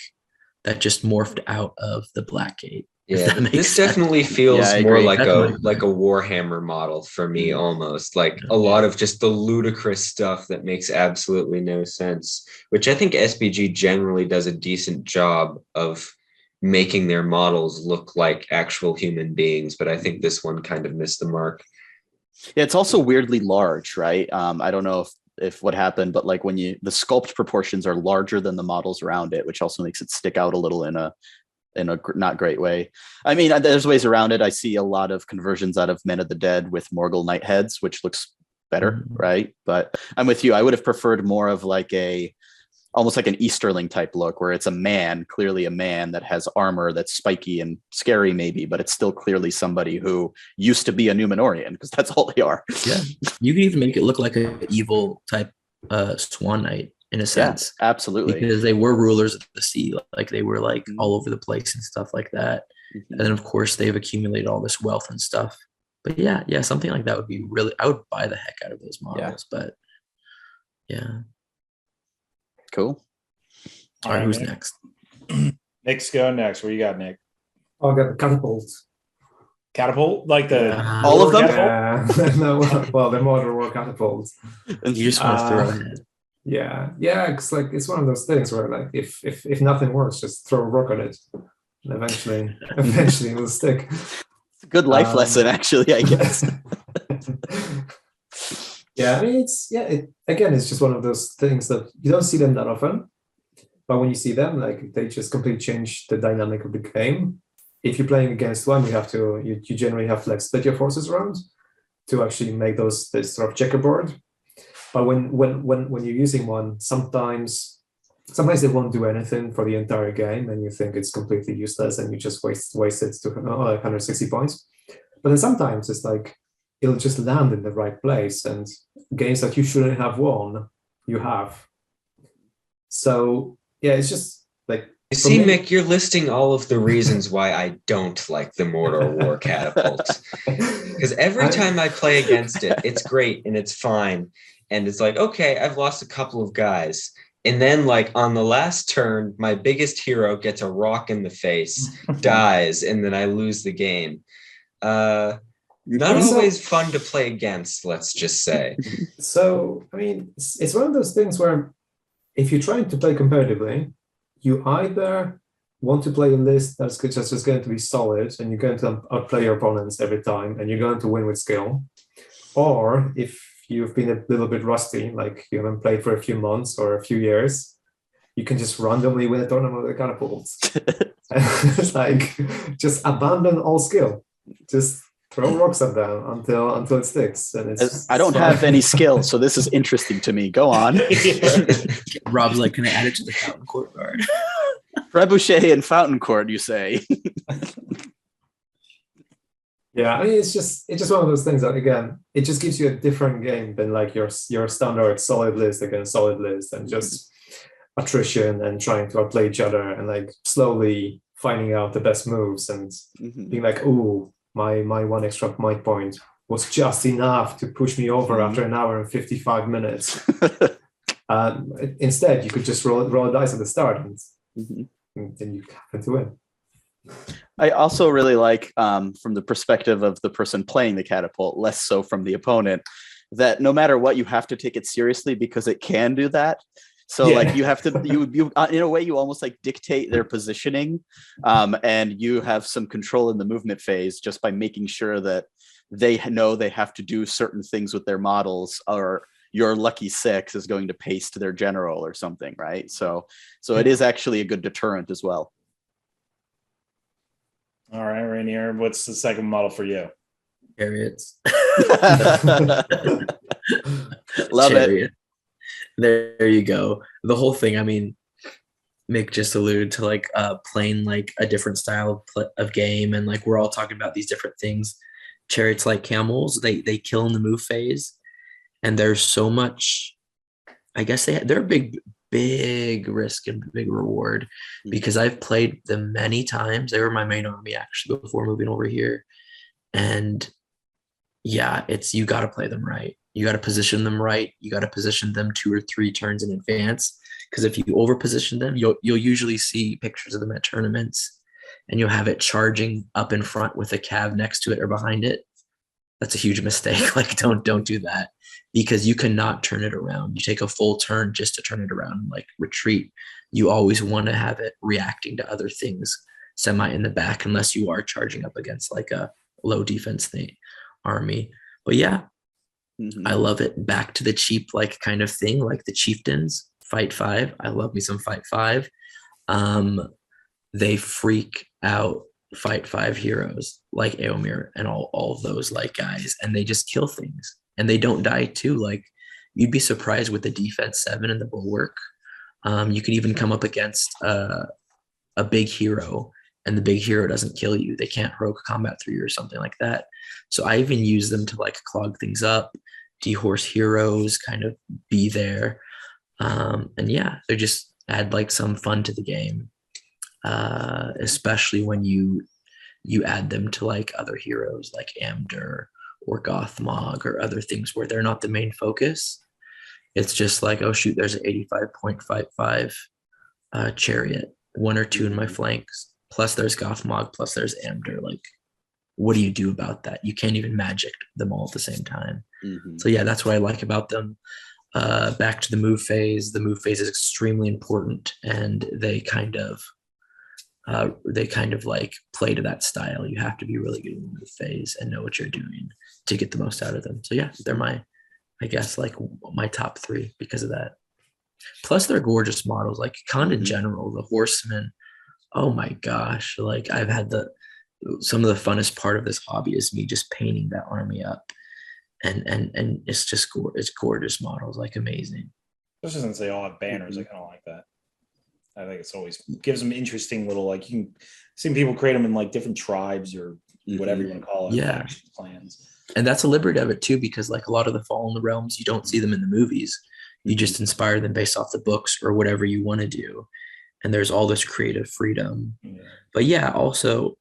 Speaker 5: that just morphed out of the Blackgate.
Speaker 3: Yeah, this definitely feels more like a Warhammer model for me, almost like a lot of just the ludicrous stuff that makes absolutely no sense, which I think SBG generally does a decent job of making their models look like actual human beings, but I think this one kind of missed the mark.
Speaker 4: Yeah, it's also weirdly large, right? I don't know if what happened, but like when the sculpt proportions are larger than the models around it, which also makes it stick out a little in a not great way. I mean, there's ways around it. I see a lot of conversions out of Men of the Dead with Morgul Knight heads, which looks better, right? But I'm with you. I would have preferred more of like almost like an Easterling type look, where it's a man, clearly a man that has armor that's spiky and scary maybe, but it's still clearly somebody who used to be a Numenorean, because that's all they are.
Speaker 5: Yeah, you can even make it look like an evil type Swan Knight in a sense.
Speaker 4: Yeah, absolutely.
Speaker 5: Because they were rulers of the sea, like they were like all over the place and stuff like that. And then of course they've accumulated all this wealth and stuff. But yeah, something like that would be really, I would buy the heck out of those models. But yeah.
Speaker 4: Cool.
Speaker 5: All right, who's next?
Speaker 1: Nick's going next. What you got, Nick?
Speaker 2: I'll get the Catapult.
Speaker 1: Catapult? Like
Speaker 4: all of them?
Speaker 2: Yeah. No, well, the Modern War Catapult.
Speaker 5: You just want to throw it.
Speaker 2: Yeah, it's like it's one of those things where like if nothing works, just throw a rock on it, and eventually it'll stick.
Speaker 4: It's a good life lesson, actually, I guess.
Speaker 2: Yeah, I mean it's just one of those things that you don't see them that often, but when you see them, like they just completely change the dynamic of the game. If you're playing against one, you generally have to like split your forces around to actually make this sort of checkerboard. But when you're using one, sometimes they won't do anything for the entire game, and you think it's completely useless, and you just waste it to 160 points. But then sometimes it's like it'll just land in the right place, and games that you shouldn't have won, you have. So yeah, it's just like.
Speaker 3: You see, Mick, you're listing all of the reasons why I don't like the Mortal War Catapult. Because every time I play against it, it's great and it's fine. And it's like, okay, I've lost a couple of guys. And then like on the last turn, my biggest hero gets a rock in the face, dies, and then I lose the game. Not always fun to play against, let's just say.
Speaker 2: So, I mean, it's one of those things where if you're trying to play competitively, you either want to play a list that's just going to be solid and you're going to outplay your opponents every time and you're going to win with skill, or if you've been a little bit rusty, like you haven't played for a few months or a few years, you can just randomly win a tournament with a Catapult. It's like, just abandon all skill. Just throw rocks at them until it sticks. And
Speaker 4: I don't have any skill, so this is interesting to me. Go on.
Speaker 5: Rob's like, can I add it to the Fountain Court card?
Speaker 4: Trebuchet and Fountain Court, you say?
Speaker 2: Yeah, I mean, it's just one of those things that, again, it just gives you a different game than like your standard solid list against solid list, and just attrition and trying to outplay each other and like slowly finding out the best moves and being like, ooh, my one extra might point was just enough to push me over after an hour and 55 minutes. Instead, you could just roll a dice at the start, and then you happen to win.
Speaker 4: I also really like, from the perspective of the person playing the catapult, less so from the opponent, that no matter what, you have to take it seriously because it can do that. So like you have to, you in a way, you almost like dictate their positioning, and you have some control in the movement phase just by making sure that they know they have to do certain things with their models, or your lucky 6 is going to paste their general or something, right? So it is actually a good deterrent as well.
Speaker 1: All right, Rainier, what's the second model for you?
Speaker 5: Chariots.
Speaker 4: Love
Speaker 5: Chariot. There you go. The whole thing, I mean, Mick just alluded to like playing like a different style of game, and like we're all talking about these different things. Chariots, like camels, they kill in the move phase, and there's so much, I guess they're a big risk and big reward, because I've played them many times. They were my main army actually before moving over here. And yeah, you got to play them right. You got to position them right. You got to position them 2 or 3 turns in advance, because if you over position them, you'll usually see pictures of them at tournaments, and you'll have it charging up in front with a cav next to it or behind it. That's a huge mistake. Like don't do that, because you cannot turn it around. You take a full turn just to turn it around and like retreat. You always want to have it reacting to other things semi in the back, unless you are charging up against like a low defense army. But yeah, I love it. Back to the cheap like kind of thing, like the chieftains, fight 5. I love me some fight 5. They freak out fight 5 heroes like Eomer and all of those like guys, and they just kill things, and they don't die too. Like you'd be surprised with the defense 7 and the bulwark. You can even come up against a big hero, and the big hero doesn't kill you. They can't heroic combat through you or something like that. So I even use them to like clog things up, dehorse heroes, kind of be there. And yeah, they just add like some fun to the game, especially when you add them to like other heroes like Amdur or Gothmog or other things where they're not the main focus. It's just like, oh shoot, there's an 85.55 chariot, 1 or 2 in my flanks, plus there's Gothmog, plus there's Amdur. Like, what do you do about that? You can't even magic them all at the same time. So yeah, that's what I like about them. Back to the move phase. The move phase is extremely important, and they kind of like play to that style. You have to be really good in the move phase and know what you're doing to get the most out of them. So yeah, they're my top 3 because of that. Plus they're gorgeous models. Like Khan in general, the horsemen, oh my gosh, like I've had some of the funnest part of this hobby is me just painting that army up, and it's just it's gorgeous models, like amazing.
Speaker 1: Especially since they all have banners, I kind of like that. I think it's always gives them interesting little, like you can see people create them in like different tribes or whatever you want to call it.
Speaker 5: Yeah,
Speaker 1: plans.
Speaker 5: And that's a liberty of it too, because like a lot of the Fallen Realms, you don't see them in the movies. You just inspire them based off the books or whatever you want to do, and there's all this creative freedom. But yeah, also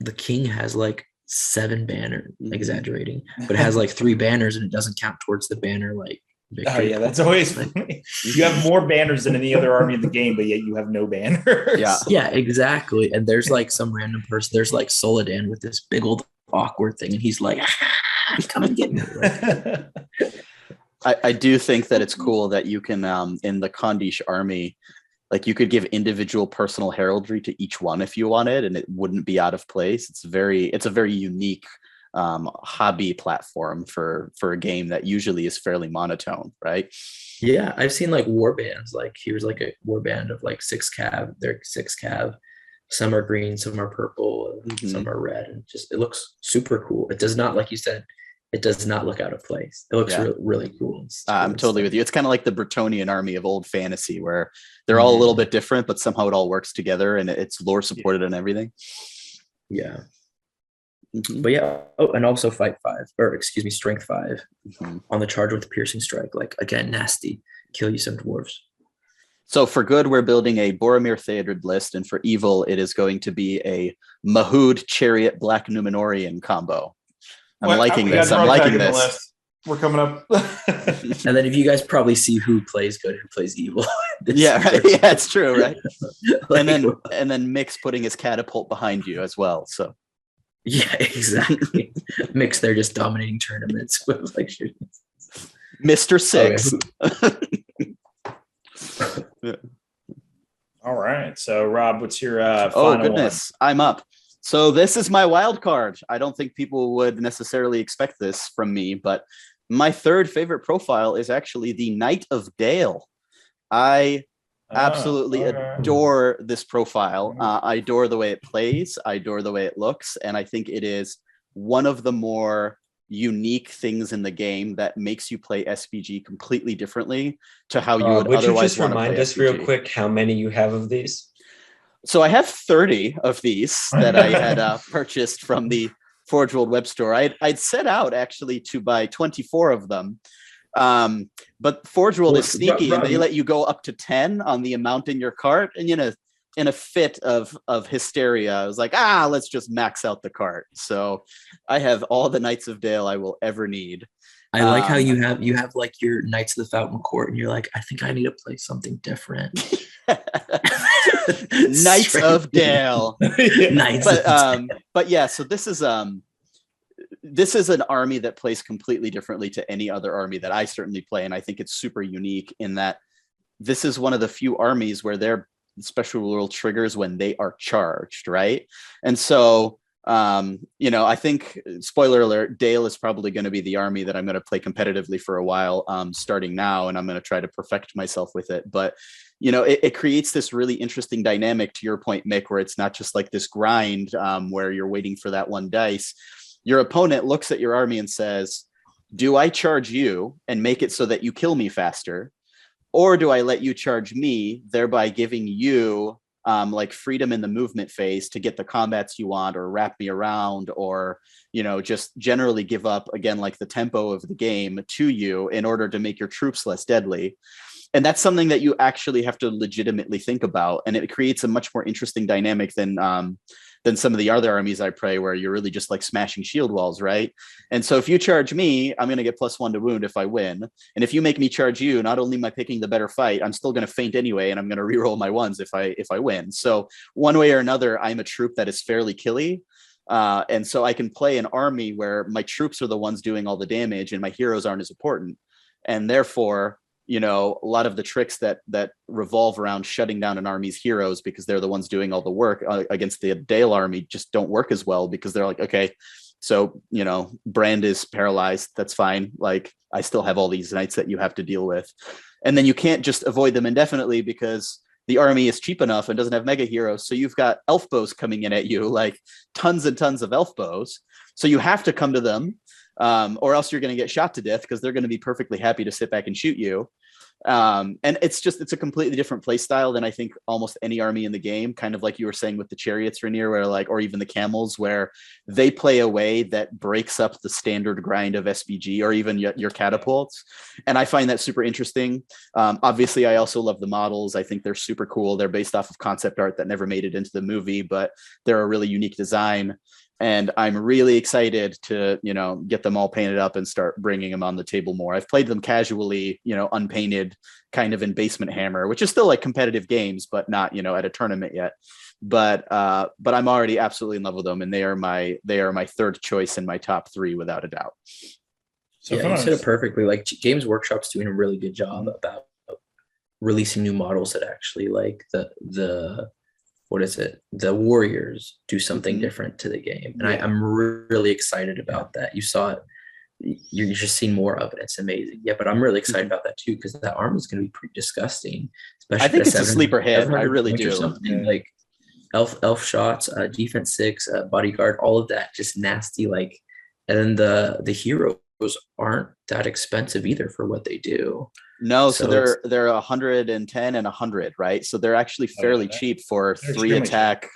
Speaker 5: the king has like 7 banners, exaggerating, but it has like 3 banners, and it doesn't count towards the banner like victory.
Speaker 1: Oh yeah, that's always funny. You have more banners than any other army in the game, but yet you have no banners.
Speaker 5: Yeah, exactly. And there's like some random person, there's like Soladan with this big old awkward thing, and he's like, come and get me.
Speaker 4: I do think that it's cool that you can in the Khandish army, like you could give individual personal heraldry to each one if you wanted, and it wouldn't be out of place. It's a very unique hobby platform for a game that usually is fairly monotone, right?
Speaker 5: Yeah, I've seen like war bands. Like here's like a war band of like 6 cav. They're 6 cav. Some are green, some are purple, some are red, and just it looks super cool. It does not, like you said, it does not look out of place. It looks really cool.
Speaker 4: I'm totally with you. It's kind of like the Bretonnian army of old fantasy, where they're all a little bit different, but somehow it all works together, and it's lore supported and everything.
Speaker 5: Yeah. But yeah, and also strength 5 on the charge with piercing strike. Like again, nasty, kill you some dwarves.
Speaker 4: So for good, we're building a Boromir Theoden list, and for evil, it is going to be a Mahud Chariot Black Numenorean combo. I'm liking
Speaker 1: we
Speaker 4: this.
Speaker 1: got
Speaker 4: I'm liking
Speaker 1: Druzhag in the
Speaker 4: this.
Speaker 1: list. We're coming up.
Speaker 5: And then if you guys probably see who plays good, who plays evil.
Speaker 4: Yeah, right. Yeah, it's true, right?
Speaker 5: Like,
Speaker 4: and then Mick's putting his catapult behind you as well. So
Speaker 5: yeah, exactly. Mix, they're just dominating tournaments with like shootings.
Speaker 4: Mr. Six.
Speaker 5: Okay.
Speaker 1: All right. So Rob, what's your final
Speaker 4: Oh goodness, I'm up. So this is my wild card. I don't think people would necessarily expect this from me, but my third favorite profile is actually the Knight of Dale. I absolutely adore this profile. I adore the way it plays. I adore the way it looks. And I think it is one of the more unique things in the game that makes you play SBG completely differently to how you would otherwise
Speaker 3: you just
Speaker 4: want to
Speaker 3: remind
Speaker 4: play
Speaker 3: us
Speaker 4: SBG.
Speaker 3: real quick how many you have of these?
Speaker 4: So I have 30 of these that I had purchased from the Forge World web store. I'd set out actually to buy 24 of them. But Forge World is sneaky and they let you go up to 10 on the amount in your cart. And in a fit of hysteria, I was like, let's just max out the cart. So I have all the Knights of Dale I will ever need.
Speaker 5: I like how you have like your Knights of the Fountain Court, and you're like, I think I need to play something different.
Speaker 4: Knights of Dale.
Speaker 5: Knights of Dale.
Speaker 4: But yeah, so this is an army that plays completely differently to any other army that I certainly play, and I think it's super unique in that this is one of the few armies where their special rule triggers when they are charged, right? And so I think, spoiler alert, Dale is probably going to be the army that I'm going to play competitively for a while, starting now, and I'm going to try to perfect myself with it. But it creates this really interesting dynamic, to your point, Mick, where it's not just like this grind where you're waiting for that one dice. Your opponent looks at your army and says, do I charge you and make it so that you kill me faster? Or do I let you charge me, thereby giving you like freedom in the movement phase to get the combats you want, or wrap me around, or just generally give up, again, like the tempo of the game to you in order to make your troops less deadly. And that's something that you actually have to legitimately think about, and it creates a much more interesting dynamic than some of the other armies I play, where you're really just like smashing shield walls, right? And so if you charge me, I'm going to get +1 to wound if I win. And if you make me charge you, not only am I picking the better fight, I'm still going to feint anyway, and I'm going to reroll my ones if I win. So one way or another, I'm a troop that is fairly killy. And so I can play an army where my troops are the ones doing all the damage and my heroes aren't as important. And therefore, a lot of the tricks that revolve around shutting down an army's heroes, because they're the ones doing all the work against the Dale army, just don't work as well, because they're like, okay, so, Brand is paralyzed. That's fine. Like, I still have all these knights that you have to deal with. And then you can't just avoid them indefinitely, because the army is cheap enough and doesn't have mega heroes. So you've got elf bows coming in at you, like tons and tons of elf bows. So you have to come to them, or else you're going to get shot to death, because they're going to be perfectly happy to sit back and shoot you. And it's a completely different play style than I think almost any army in the game, kind of like you were saying with the chariots, Rainier, where or even the camels, where they play a way that breaks up the standard grind of SBG, or even your catapults. And I find that super interesting. Obviously, I also love the models. I think they're super cool. They're based off of concept art that never made it into the movie, but they're a really unique design. And I'm really excited to, get them all painted up and start bringing them on the table more. I've played them casually, unpainted, kind of in Basement Hammer, which is still like competitive games, but not, at a tournament yet. But I'm already absolutely in love with them, and they are my third choice in my top 3 without a doubt.
Speaker 5: So yeah, you said it perfectly. Like, Games Workshop's doing a really good job about releasing new models that actually, like, the warriors do something different to the game. And I'm really excited about that. You saw it, you're just seeing more of it. It's amazing. Yeah, but I'm really excited about that too, because that armor is going to be pretty disgusting. Especially
Speaker 4: I think it's a sleeper hit. I really do.
Speaker 5: Like elf shots, defense 6, bodyguard, all of that, just nasty. Like, and then the heroes aren't that expensive either for what they do.
Speaker 4: No, so they're 110 and 100, right? So they're actually fairly cheap for 3 attack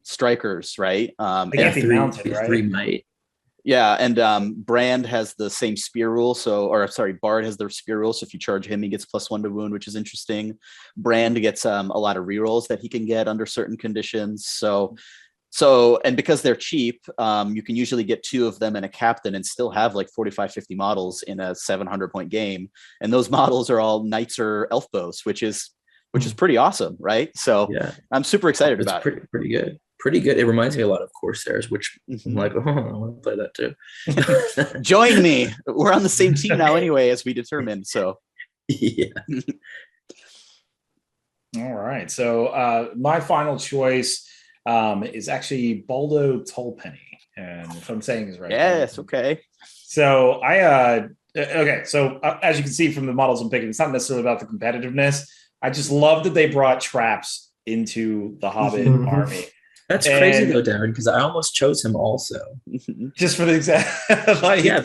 Speaker 4: strikers, right?
Speaker 1: They can't be mounted, right?
Speaker 5: 3 might.
Speaker 4: Yeah, and Brand has the same spear rule. Bard has their spear rule. So if you charge him, he gets +1 to wound, which is interesting. Brand gets a lot of rerolls that he can get under certain conditions. So So, and because they're cheap, you can usually get 2 of them and a captain and still have like 45, 50 models in a 700-point game. And those models are all knights or elf bows, which is pretty awesome, right? So I'm super excited about it.
Speaker 5: Pretty good. Pretty good. It reminds me a lot of Corsairs, which I'm like, oh, I want to play that too.
Speaker 4: Join me. We're on the same team now anyway, as we determined. So
Speaker 5: yeah.
Speaker 1: All right. So my final choice is actually Baldo Tolpenny. And if I'm saying is right.
Speaker 4: Yes, okay.
Speaker 1: So so as you can see from the models I'm picking, it's not necessarily about the competitiveness. I just love that they brought traps into the Hobbit army.
Speaker 5: That's crazy though, Darren, because I almost chose him also.
Speaker 1: Just for the exact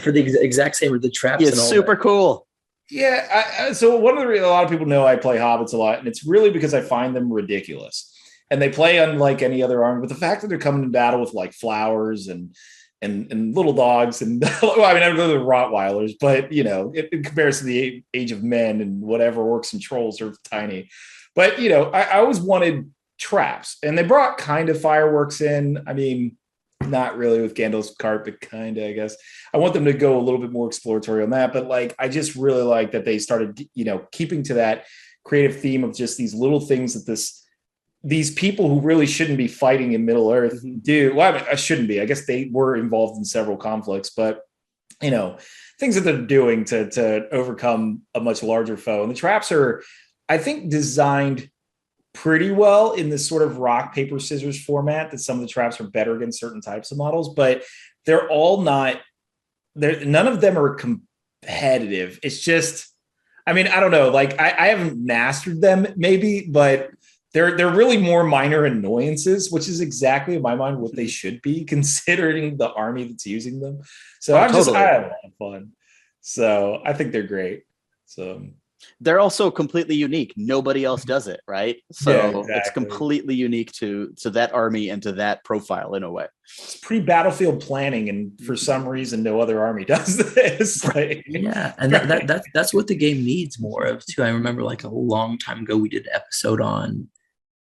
Speaker 5: for the exact same with the traps.
Speaker 4: Yeah,
Speaker 5: and all
Speaker 4: super
Speaker 5: that.
Speaker 4: cool.
Speaker 1: Yeah, so one of the a lot of people know I play Hobbits a lot, and it's really because I find them ridiculous. And they play unlike any other army, but the fact that they're coming to battle with like flowers and little dogs and well, I mean, I don't know the Rottweilers, but you know, in comparison to the age of men and whatever orcs and trolls are tiny. But you know, I always wanted traps, and they brought kind of fireworks in. I mean, not really with Gandalf's cart, but kind of, I guess. I want them to go a little bit more exploratory on that, but like, I just really like that they started, you know, keeping to that creative theme of just these little things that these people who really shouldn't be fighting in Middle Earth do. Well, I mean, I shouldn't be. I guess they were involved in several conflicts, but you know, things that they're doing to overcome a much larger foe. And the traps are, I think, designed pretty well in this sort of rock, paper, scissors format, that some of the traps are better against certain types of models, but they're all not, none of them are competitive. It's just, I mean, I don't know, like I haven't mastered them maybe, but they're really more minor annoyances, which is exactly in my mind what they should be considering the army that's using them. So I have a lot of fun. So I think they're great. So
Speaker 4: they're also completely unique. Nobody else does it, right? So
Speaker 1: yeah, exactly.
Speaker 4: It's completely unique to that army and to that profile in a way.
Speaker 1: It's pre-battlefield planning, and for some reason, no other army does this. Like,
Speaker 5: yeah, and that's what the game needs more of too. I remember like a long time ago, we did an episode on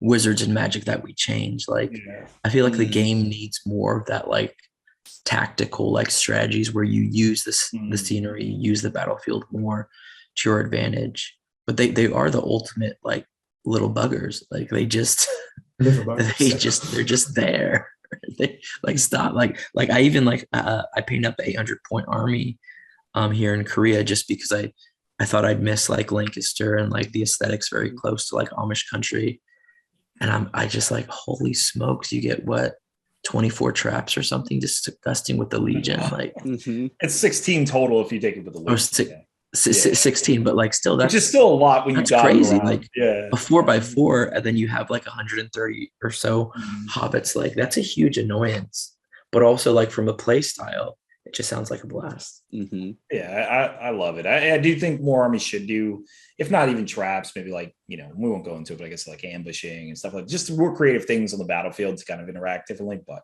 Speaker 5: Wizards and Magic that we changed. Like, I feel like the game needs more of that, like tactical, like strategies where you use the scenery, use the battlefield more to your advantage. But they are the ultimate like little buggers. Like they're just there. They like stop. Like I even like I painted up an 800-point army here in Korea just because I thought I'd miss like Lancaster and like the aesthetics very close to like Amish country. And I just like, holy smokes, you get what, 24 traps or something, just disgusting with the Legion. Like
Speaker 1: it's 16 total if you take it with the Legion.
Speaker 5: 16, but like still that's
Speaker 1: which is still a lot when you got
Speaker 5: crazy.
Speaker 1: Around.
Speaker 5: Like a 4x4, and then you have like 130 or so hobbits. Like that's a huge annoyance, but also like from a play style, it just sounds like a blast.
Speaker 1: Yeah, I love it. I do think more armies should do, if not even traps, maybe like, you know, we won't go into it, but I guess like ambushing and stuff like just more creative things on the battlefield to kind of interact differently. But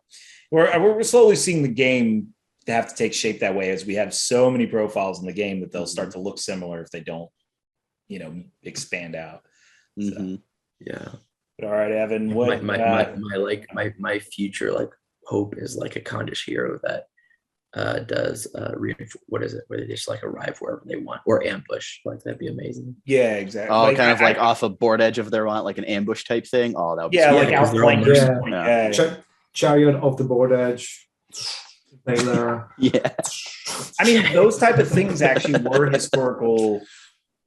Speaker 1: we're slowly seeing the game to have to take shape that way, as we have so many profiles in the game that they'll start to look similar if they don't, you know, expand out. So.
Speaker 5: Yeah.
Speaker 1: But all right, Evan, what
Speaker 5: my future like hope is like a Condish hero that does what is it, where they just like arrive wherever they want, or ambush. Like that'd be amazing.
Speaker 1: Yeah, exactly.
Speaker 4: Oh, like, kind of like off a board edge of their want, like an ambush type thing. Oh, that would be
Speaker 1: like outflankers.
Speaker 2: Chariot off the board edge.
Speaker 4: Yeah.
Speaker 1: I mean, those type of things actually were historical.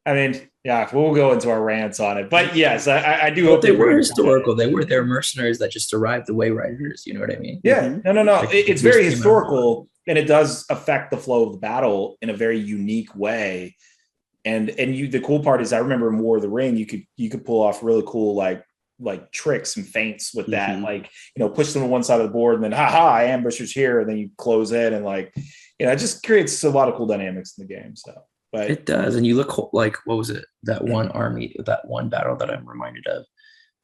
Speaker 1: I mean, yeah, we'll go into our rants on it, but yes, I do hope
Speaker 5: they were historical. They were mercenaries that just arrived the way riders. You know what I mean?
Speaker 1: Yeah, no. Like, it's very historical, and it does affect the flow of the battle in a very unique way. And the cool part is, I remember in War of the Ring, you could pull off really cool like tricks and feints with that, like, you know, push them to one side of the board and then ambushers here, and then you close in, and like, you know, it just creates a lot of cool dynamics in the game. So, but
Speaker 5: it does. And you look like, what was it, that one army, that one battle that I'm reminded of,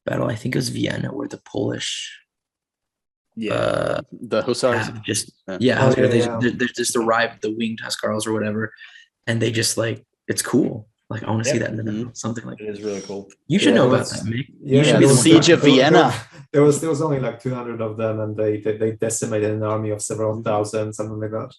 Speaker 5: I think it was Vienna, where the Polish
Speaker 4: the hussars
Speaker 5: they just arrived, the winged Huscarls or whatever, and they just like, it's cool. Like I want to see
Speaker 1: Yeah.
Speaker 5: that in the middle, something like
Speaker 1: It
Speaker 5: that.
Speaker 1: is really cool.
Speaker 5: You should
Speaker 2: Yeah,
Speaker 5: know
Speaker 2: there
Speaker 5: about
Speaker 2: was-
Speaker 5: that, Mick.
Speaker 2: Yeah,
Speaker 5: You should
Speaker 2: yeah,
Speaker 5: be
Speaker 2: there
Speaker 5: the
Speaker 2: was-
Speaker 5: one.
Speaker 4: Siege of Vienna.
Speaker 2: There was only like 200 of them, and they decimated an army of several thousand, something like that.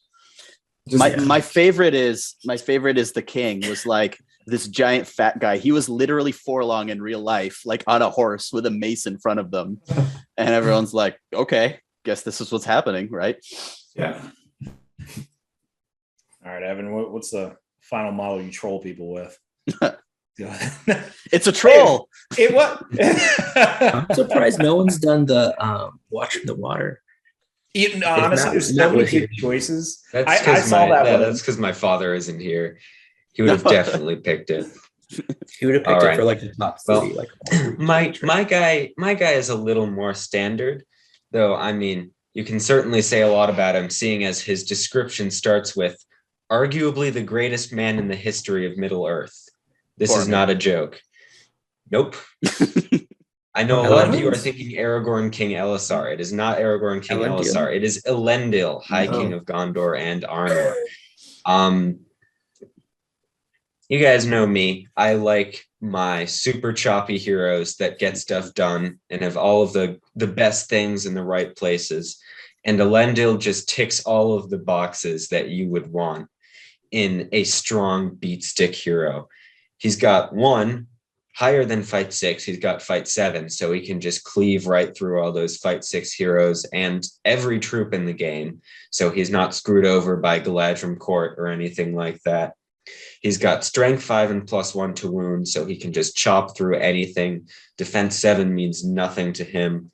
Speaker 4: My favorite is the king was like this giant fat guy. He was literally Forlong in real life, like on a horse with a mace in front of them. And everyone's like, okay, guess this is what's happening, right?
Speaker 2: Yeah.
Speaker 1: All right, Evan, what's the final model you troll people with?
Speaker 4: It's a troll.
Speaker 1: It what?
Speaker 5: I'm surprised no one's done the watching the water.
Speaker 1: Honestly, there's so many good choices. I saw that one.
Speaker 3: That's because my father isn't here. He would have definitely picked it.
Speaker 5: He would have picked it for like the top three.
Speaker 3: My guy is a little more standard, though. I mean, you can certainly say a lot about him, seeing as his description starts with arguably the greatest man in the history of Middle Earth. This is not a joke. Nope. I know a lot of you are thinking Aragorn King Elisar. It is not Aragorn King Elisar. It is Elendil, High King of Gondor and Arnor. You guys know me. I like my super choppy heroes that get stuff done and have all of the best things in the right places. And Elendil just ticks all of the boxes that you would want in a strong beat stick hero. He's got one higher than fight 6. He's got fight 7, so he can just cleave right through all those fight 6 heroes and every troop in the game. So he's not screwed over by Galadrim Court or anything like that. He's got strength 5 and +1 to wound, so he can just chop through anything. Defense 7 means nothing to him.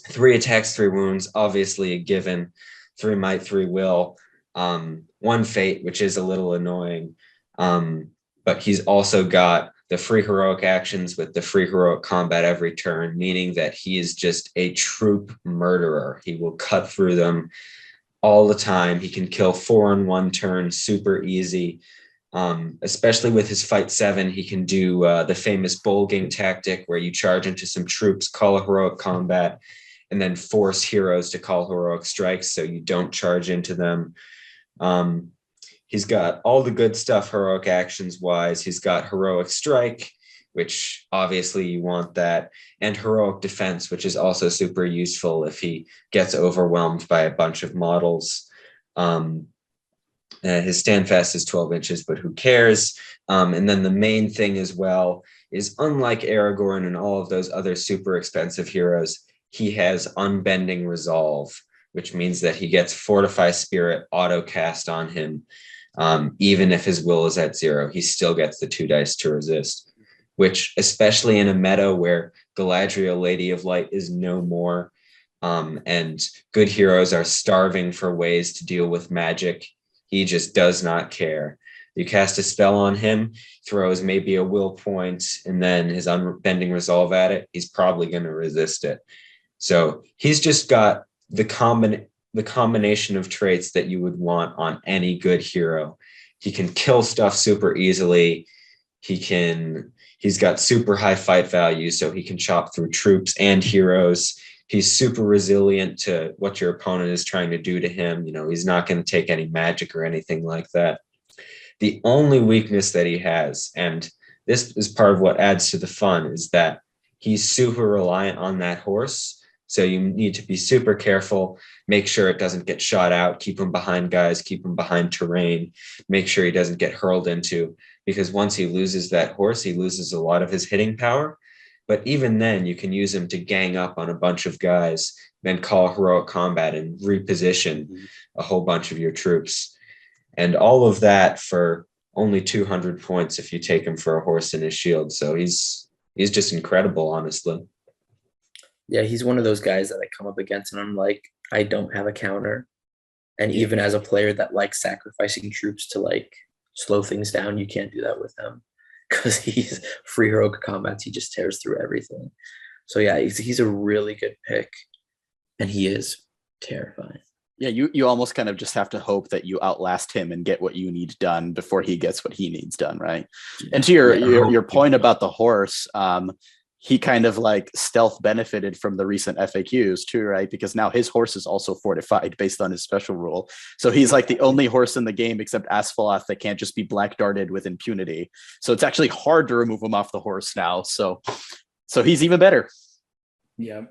Speaker 3: 3 attacks, 3 wounds, obviously a given. 3 might, 3 will. 1 fate, which is a little annoying. But he's also got the free heroic actions with the free heroic combat every turn, meaning that he is just a troop murderer. He will cut through them all the time. He can kill 4 in 1 turn, super easy. Especially with his fight 7, he can do the famous bolging tactic where you charge into some troops, call a heroic combat, and then force heroes to call heroic strikes so you don't charge into them. He's got all the good stuff heroic actions wise. He's got heroic strike, which obviously you want that, and heroic defense, which is also super useful if he gets overwhelmed by a bunch of models. His standfast is 12 inches, but who cares? And then the main thing as well is, unlike Aragorn and all of those other super expensive heroes, he has unbending resolve, which means that he gets Fortify Spirit auto cast on him. Even if his will is at 0, he still gets the 2 dice to resist, which, especially in a meta where Galadriel, Lady of Light, is no more, and good heroes are starving for ways to deal with magic, he just does not care. You cast a spell on him, throws maybe a will point, and then his unbending resolve at it, he's probably going to resist it. So he's just got the combination of traits that you would want on any good hero. He can kill stuff super easily. He's got super high fight value, so he can chop through troops and heroes. He's super resilient to what your opponent is trying to do to him. You know, he's not going to take any magic or anything like that. The only weakness that he has, and this is part of what adds to the fun, is that he's super reliant on that horse. So you need to be super careful, make sure it doesn't get shot out, keep him behind guys, keep him behind terrain, make sure he doesn't get hurled into, because once he loses that horse, he loses a lot of his hitting power. But even then, you can use him to gang up on a bunch of guys, then call heroic combat and reposition a whole bunch of your troops. And all of that for only 200 points if you take him for a horse and his shield. So he's just incredible, honestly.
Speaker 5: Yeah, he's one of those guys that I come up against and I'm like, I don't have a counter. And even as a player that likes sacrificing troops to like slow things down, you can't do that with him because he's free heroic combats. He just tears through everything. So yeah, he's a really good pick, and he is terrifying.
Speaker 4: Yeah, you almost kind of just have to hope that you outlast him and get what you need done before he gets what he needs done, right? And to your point about the horse, he kind of like stealth benefited from the recent FAQs too, right? Because now his horse is also fortified based on his special rule. So he's like the only horse in the game except Asphalath that can't just be black darted with impunity. So it's actually hard to remove him off the horse now. So he's even better.
Speaker 1: Yeah.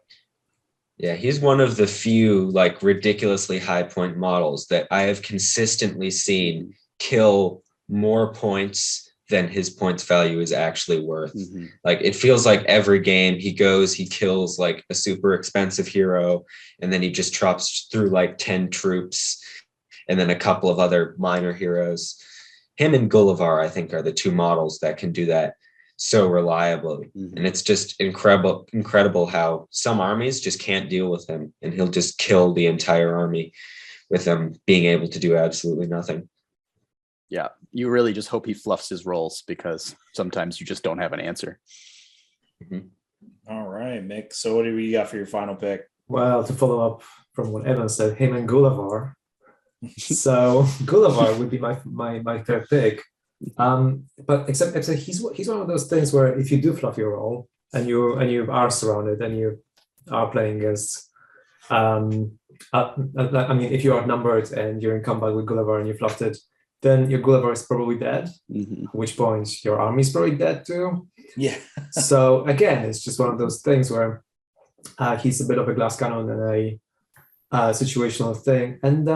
Speaker 3: Yeah, he's one of the few like ridiculously high point models that I have consistently seen kill more points than his points value is actually worth. Like it feels like every game he goes, he kills like a super expensive hero, and then he just chops through like 10 troops and then a couple of other minor heroes. Him and Gulavar, I think, are the two models that can do that so reliably. And it's just incredible how some armies just can't deal with him, and he'll just kill the entire army with them being able to do absolutely nothing.
Speaker 4: Yeah, you really just hope he fluffs his rolls, because sometimes you just don't have an answer.
Speaker 1: All right, Mick. So what do we got for your final pick?
Speaker 2: Well, to follow up from what Evan said, him and Gulavar. So Gulavar would be my third pick. But except he's one of those things where if you do fluff your roll and you are surrounded and you are playing against, I mean, if you are outnumbered and you're in combat with Gulavar and you fluffed it, then your Gulavar is probably dead. At which point your army is probably dead too.
Speaker 1: Yeah.
Speaker 2: So again, it's just one of those things where he's a bit of a glass cannon and a situational thing. And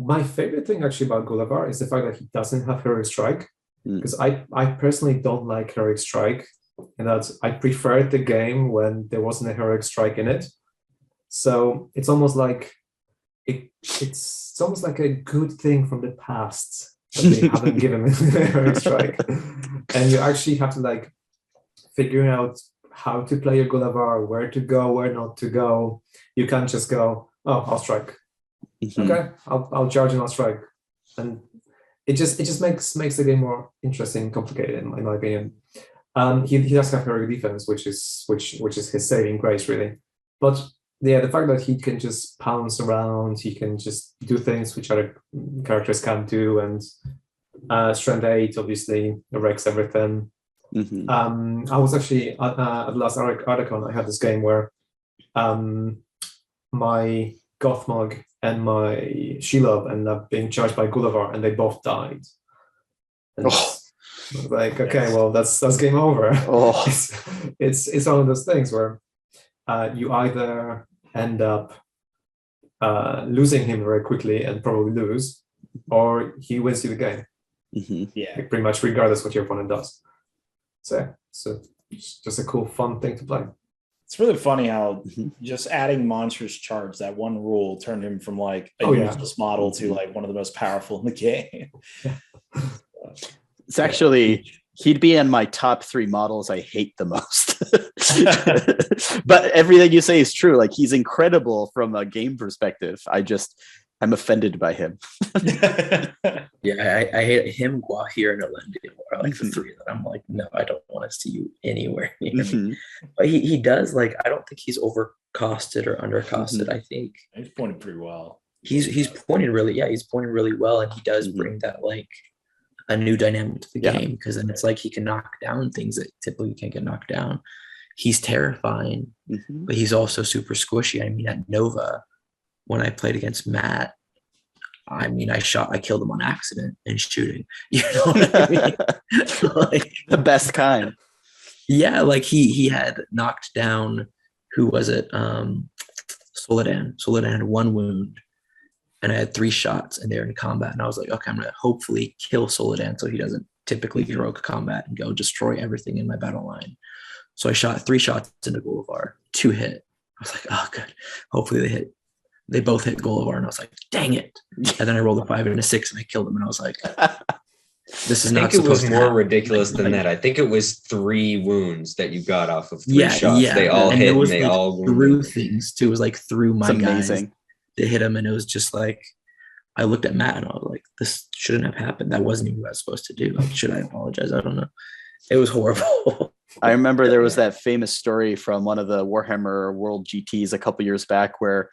Speaker 2: my favorite thing actually about Gulavar is the fact that he doesn't have Heroic Strike, because I personally don't like Heroic Strike, and that I preferred the game when there wasn't a Heroic Strike in it. So it's almost like it's almost like a good thing from the past that they haven't given me a Heroic Strike, and you actually have to like figure out how to play your Gulavar, where to go, where not to go. You can't just go, oh, I'll strike. Okay, I'll charge and I'll strike, and it just makes the game more interesting, complicated in my opinion. He does have heroic defense, which is his saving grace really, but yeah, the fact that he can just pounce around, he can just do things which other characters can't do, and strength 8 obviously wrecks everything. I was actually at the last Archon, I had this game where my Gothmog and my Shelob ended up being charged by Gulavar, and they both died. And like, okay, well, that's game over. It's one of those things where you either end up losing him very quickly and probably lose, or he wins you the game.
Speaker 1: Yeah,
Speaker 2: like, pretty much regardless what your opponent does. So it's just a cool, fun thing to play.
Speaker 1: It's really funny how just adding monstrous charge, that one rule, turned him from like a useless model to like one of the most powerful in the game.
Speaker 4: It's actually, he'd be in my top 3 models I hate the most. But everything you say is true. Like, he's incredible from a game perspective. I'm offended by him.
Speaker 5: Yeah, I hate him, Gwahir, and Elendil are like the 3 that I'm like, no, I don't want to see you anywhere near me. But he does, like, I don't think he's overcosted or undercosted. I think
Speaker 1: he's pointed pretty well.
Speaker 5: He's pointed really well, and he does bring that like a new dynamic to the game, because then it's like he can knock down things that typically can't get knocked down. He's terrifying, but he's also super squishy. I mean, at Nova, when I played against Matt, I mean, I killed him on accident in shooting. You know what I mean? Like,
Speaker 4: the best kind.
Speaker 5: Yeah, like he had knocked down, who was it? Soledad. Soledad had 1 wound, and I had 3 shots, and they're in combat. And I was like, okay, I'm gonna hopefully kill Soledad so he doesn't typically heroic combat and go destroy everything in my battle line. So I shot 3 shots into Gulavar, 2 hit. I was like, oh, good. Hopefully they hit. They both hit Gulavar, and I was like, dang it. And then I rolled a 5 and a 6, and I killed him, and I was like, this is not supposed to happen.
Speaker 3: I think it was more ridiculous than that. I think it was 3 wounds that you got off of 3 shots. Yeah. They all hit, and they all
Speaker 5: through things, too. It was like through my guys. They hit him, and it was just like, I looked at Matt, and I was like, this shouldn't have happened. That wasn't even what I was supposed to do. Like, should I apologize? I don't know. It was horrible.
Speaker 4: I remember there was that famous story from one of the Warhammer World GTs a couple years back where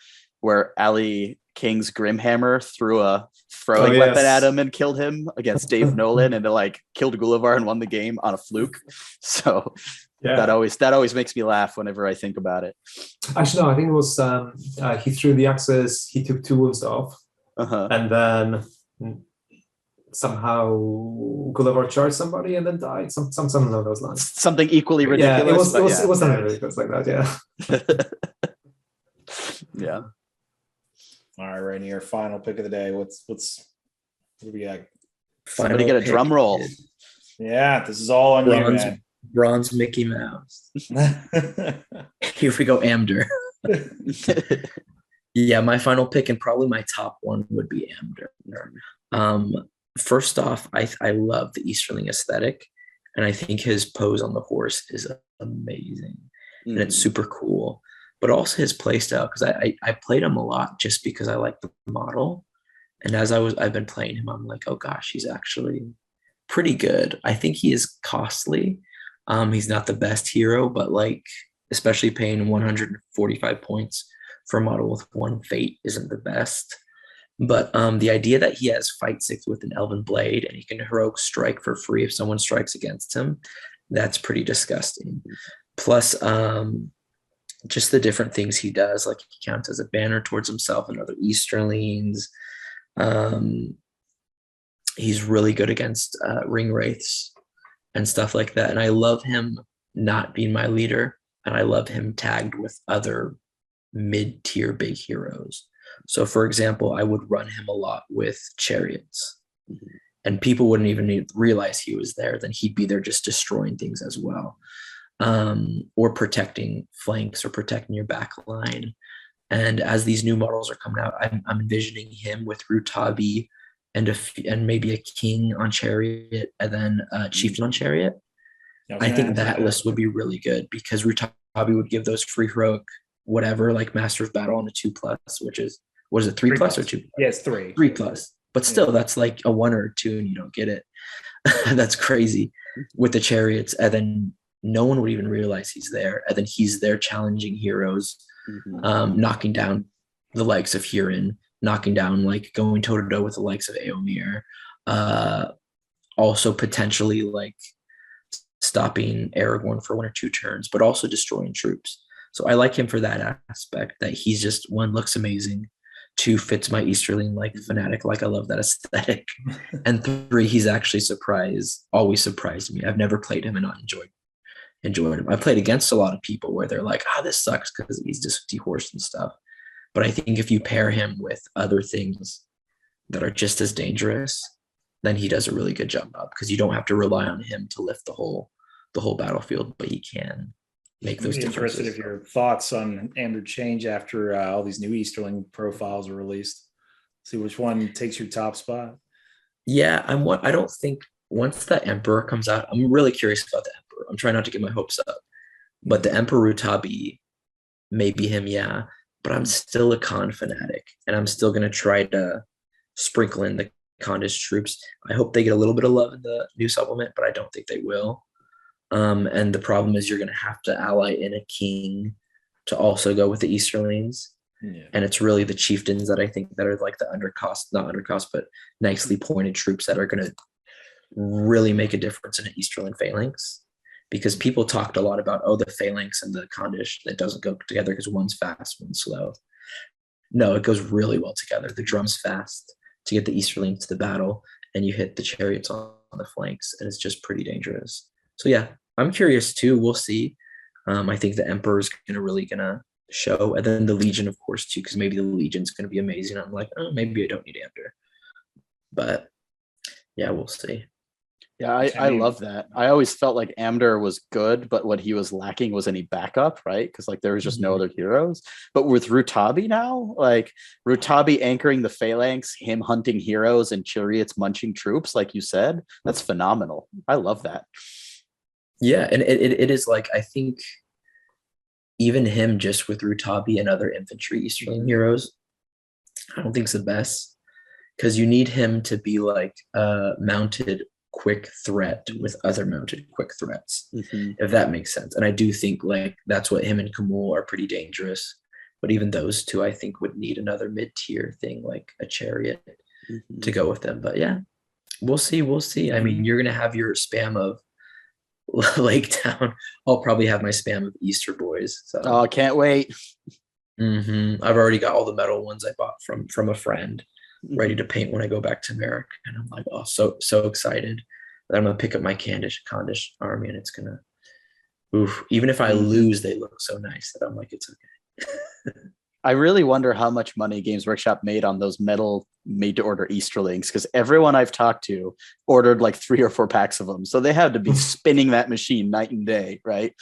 Speaker 4: Ali King's Grimhammer threw a throwing weapon at him and killed him against Dave Nolan, and it killed Gulavar and won the game on a fluke. So that always makes me laugh whenever I think about it.
Speaker 2: Actually, no, I think it was he threw the axes, he took 2 wounds off, and then somehow Gulavar charged somebody and then died. Something along those lines.
Speaker 4: Something equally ridiculous.
Speaker 2: It was something ridiculous like that. Yeah.
Speaker 4: Yeah.
Speaker 1: All right, Rainier, final pick of the day. What do we got?
Speaker 4: Somebody get a drum roll.
Speaker 1: Yeah, this is all on you, man.
Speaker 5: Bronze Mickey Mouse. Here we go, Amder. Yeah, my final pick and probably my top one would be Amder. First off, I love the Easterling aesthetic, and I think his pose on the horse is amazing, and it's super cool. But also his play style, because I played him a lot just because I like the model, and as I've been playing him, I'm like, oh gosh, he's actually pretty good. I think he is costly. He's not the best hero, but especially paying 145 points for a model with 1 fate isn't the best. But the idea that he has fight 6 with an Elven Blade and he can heroic strike for free if someone strikes against him, that's pretty disgusting. Plus, just the different things he does, he counts as a banner towards himself and other Easterlings. He's really good against Ringwraiths and stuff like that. And I love him not being my leader, and I love him tagged with other mid-tier big heroes. So, for example, I would run him a lot with chariots, and people wouldn't even realize he was there. Then he'd be there just destroying things as well, or protecting flanks or protecting your back line. And as these new models are coming out, I'm envisioning him with Rutabi and maybe a king on chariot, and then a chieftain on chariot. I think that list would be really good because Rutabi would give those free heroic whatever, like Master of Battle on a 2+, which is, what is it, 3+ or 2+?
Speaker 1: Yeah, it's 3.
Speaker 5: 3+. But still, that's like a 1 or a 2 and you don't get it. That's crazy with the chariots. And then no one would even realize he's there. And then he's there challenging heroes, knocking down the likes of Huron, knocking down, going toe-to-toe with the likes of Eomer. Also potentially stopping Aragorn for 1 or 2 turns, but also destroying troops. So I like him for that aspect, that he's just, 1, looks amazing, 2, fits my Easterling fanatic, I love that aesthetic, and 3, he's actually always surprised me. I've never played him and not enjoyed him. I played against a lot of people where they're like, this sucks because he's just dehorsed and stuff. But I think if you pair him with other things that are just as dangerous, then he does a really good job, because you don't have to rely on him to lift the whole battlefield, but he can make those differences.
Speaker 1: Interested if your thoughts on Amber change after all these new Easterling profiles are released. See which one takes your top spot.
Speaker 5: Yeah, I don't think once the Emperor comes out, I'm really curious about the Emperor. I'm trying not to get my hopes up, but the Emperor Rutabi, maybe him, yeah. But I'm still a Khan fanatic, and I'm still going to try to sprinkle in the Khandish troops. I hope they get a little bit of love in the new supplement, but I don't think they will. And the problem is you're going to have to ally in a king to also go with the Easterlings. Yeah. And it's really the chieftains that I think that are the not undercost, but nicely pointed troops that are going to really make a difference in an Easterling phalanx. Because people talked a lot about, the phalanx and the Khandish, that doesn't go together because one's fast, one's slow. No, it goes really well together. The drum's fast to get the Easterling to the battle, and you hit the chariots on the flanks, and it's just pretty dangerous. So yeah, I'm curious too. We'll see. I think the Emperor's really gonna show, and then the Legion, of course, too, because maybe the Legion's gonna be amazing. I'm like, maybe I don't need Amder, but yeah, we'll see.
Speaker 4: Yeah, I love that. I always felt like Amder was good, but what he was lacking was any backup, right? Because there was just no other heroes. But with Rutabi now, Rutabi anchoring the phalanx, him hunting heroes, and chariots munching troops, like you said, that's phenomenal. I love that.
Speaker 5: Yeah, and it is I think even him just with Rutabi and other infantry Easterling heroes, I don't think it's the best, because you need him to be a mounted quick threat with other mounted quick threats, if that makes sense. And I do think that's what him and Camul are pretty dangerous, But even those two, I think, would need another mid-tier thing like a chariot to go with them. But yeah, we'll see. We'll see. I mean, you're gonna have your spam of Lake Town. I'll probably have my spam of Easter boys. So
Speaker 4: Oh, can't wait.
Speaker 5: I've already got all the metal ones I bought from a friend, ready to paint when I go back to Merrick, and I'm like, oh, so excited that I'm gonna pick up my Candish army, and it's gonna, even if I lose, they look so nice that I'm like, it's okay.
Speaker 4: I really wonder how much money Games Workshop made on those metal made-to-order Easterlings, because everyone I've talked to ordered like 3 or 4 packs of them. So they had to be spinning that machine night and day, right?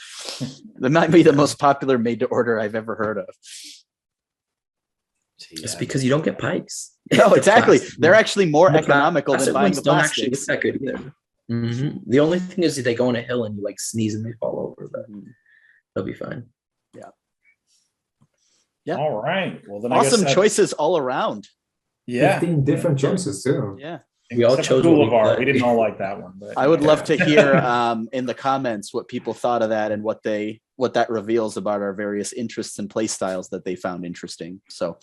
Speaker 4: That might be the most popular made-to-order I've ever heard of.
Speaker 5: It's because you don't get pikes.
Speaker 4: No, exactly. They're actually more economical than buying the
Speaker 5: don't actually
Speaker 4: plastics.
Speaker 5: look that good either. The only thing is they go on a hill and you like sneeze and they fall over, but they'll be fine.
Speaker 4: Yeah.
Speaker 1: All right. Well, then
Speaker 4: Awesome choices all around.
Speaker 1: Yeah.
Speaker 2: 15 different choices too.
Speaker 4: Yeah.
Speaker 5: We all chose
Speaker 1: Gulavar. We didn't all like that one. But
Speaker 4: I would love to hear in the comments what people thought of that and what that reveals about our various interests and play styles that they found interesting. So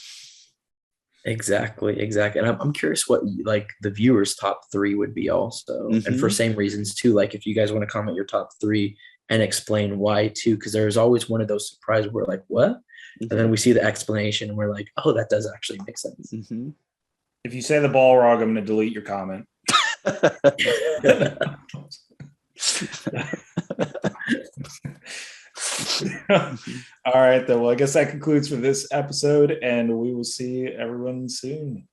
Speaker 5: Exactly. And I'm curious what like the viewers' top 3 would be also, and for same reasons too. Like if you guys want to comment your top 3 and explain why too, because there's always one of those surprises where like what, and then we see the explanation and we're like, oh, that does actually make sense.
Speaker 1: If you say the Balrog, I'm going to delete your comment. All right, then. Well, I guess that concludes for this episode, and we will see everyone soon.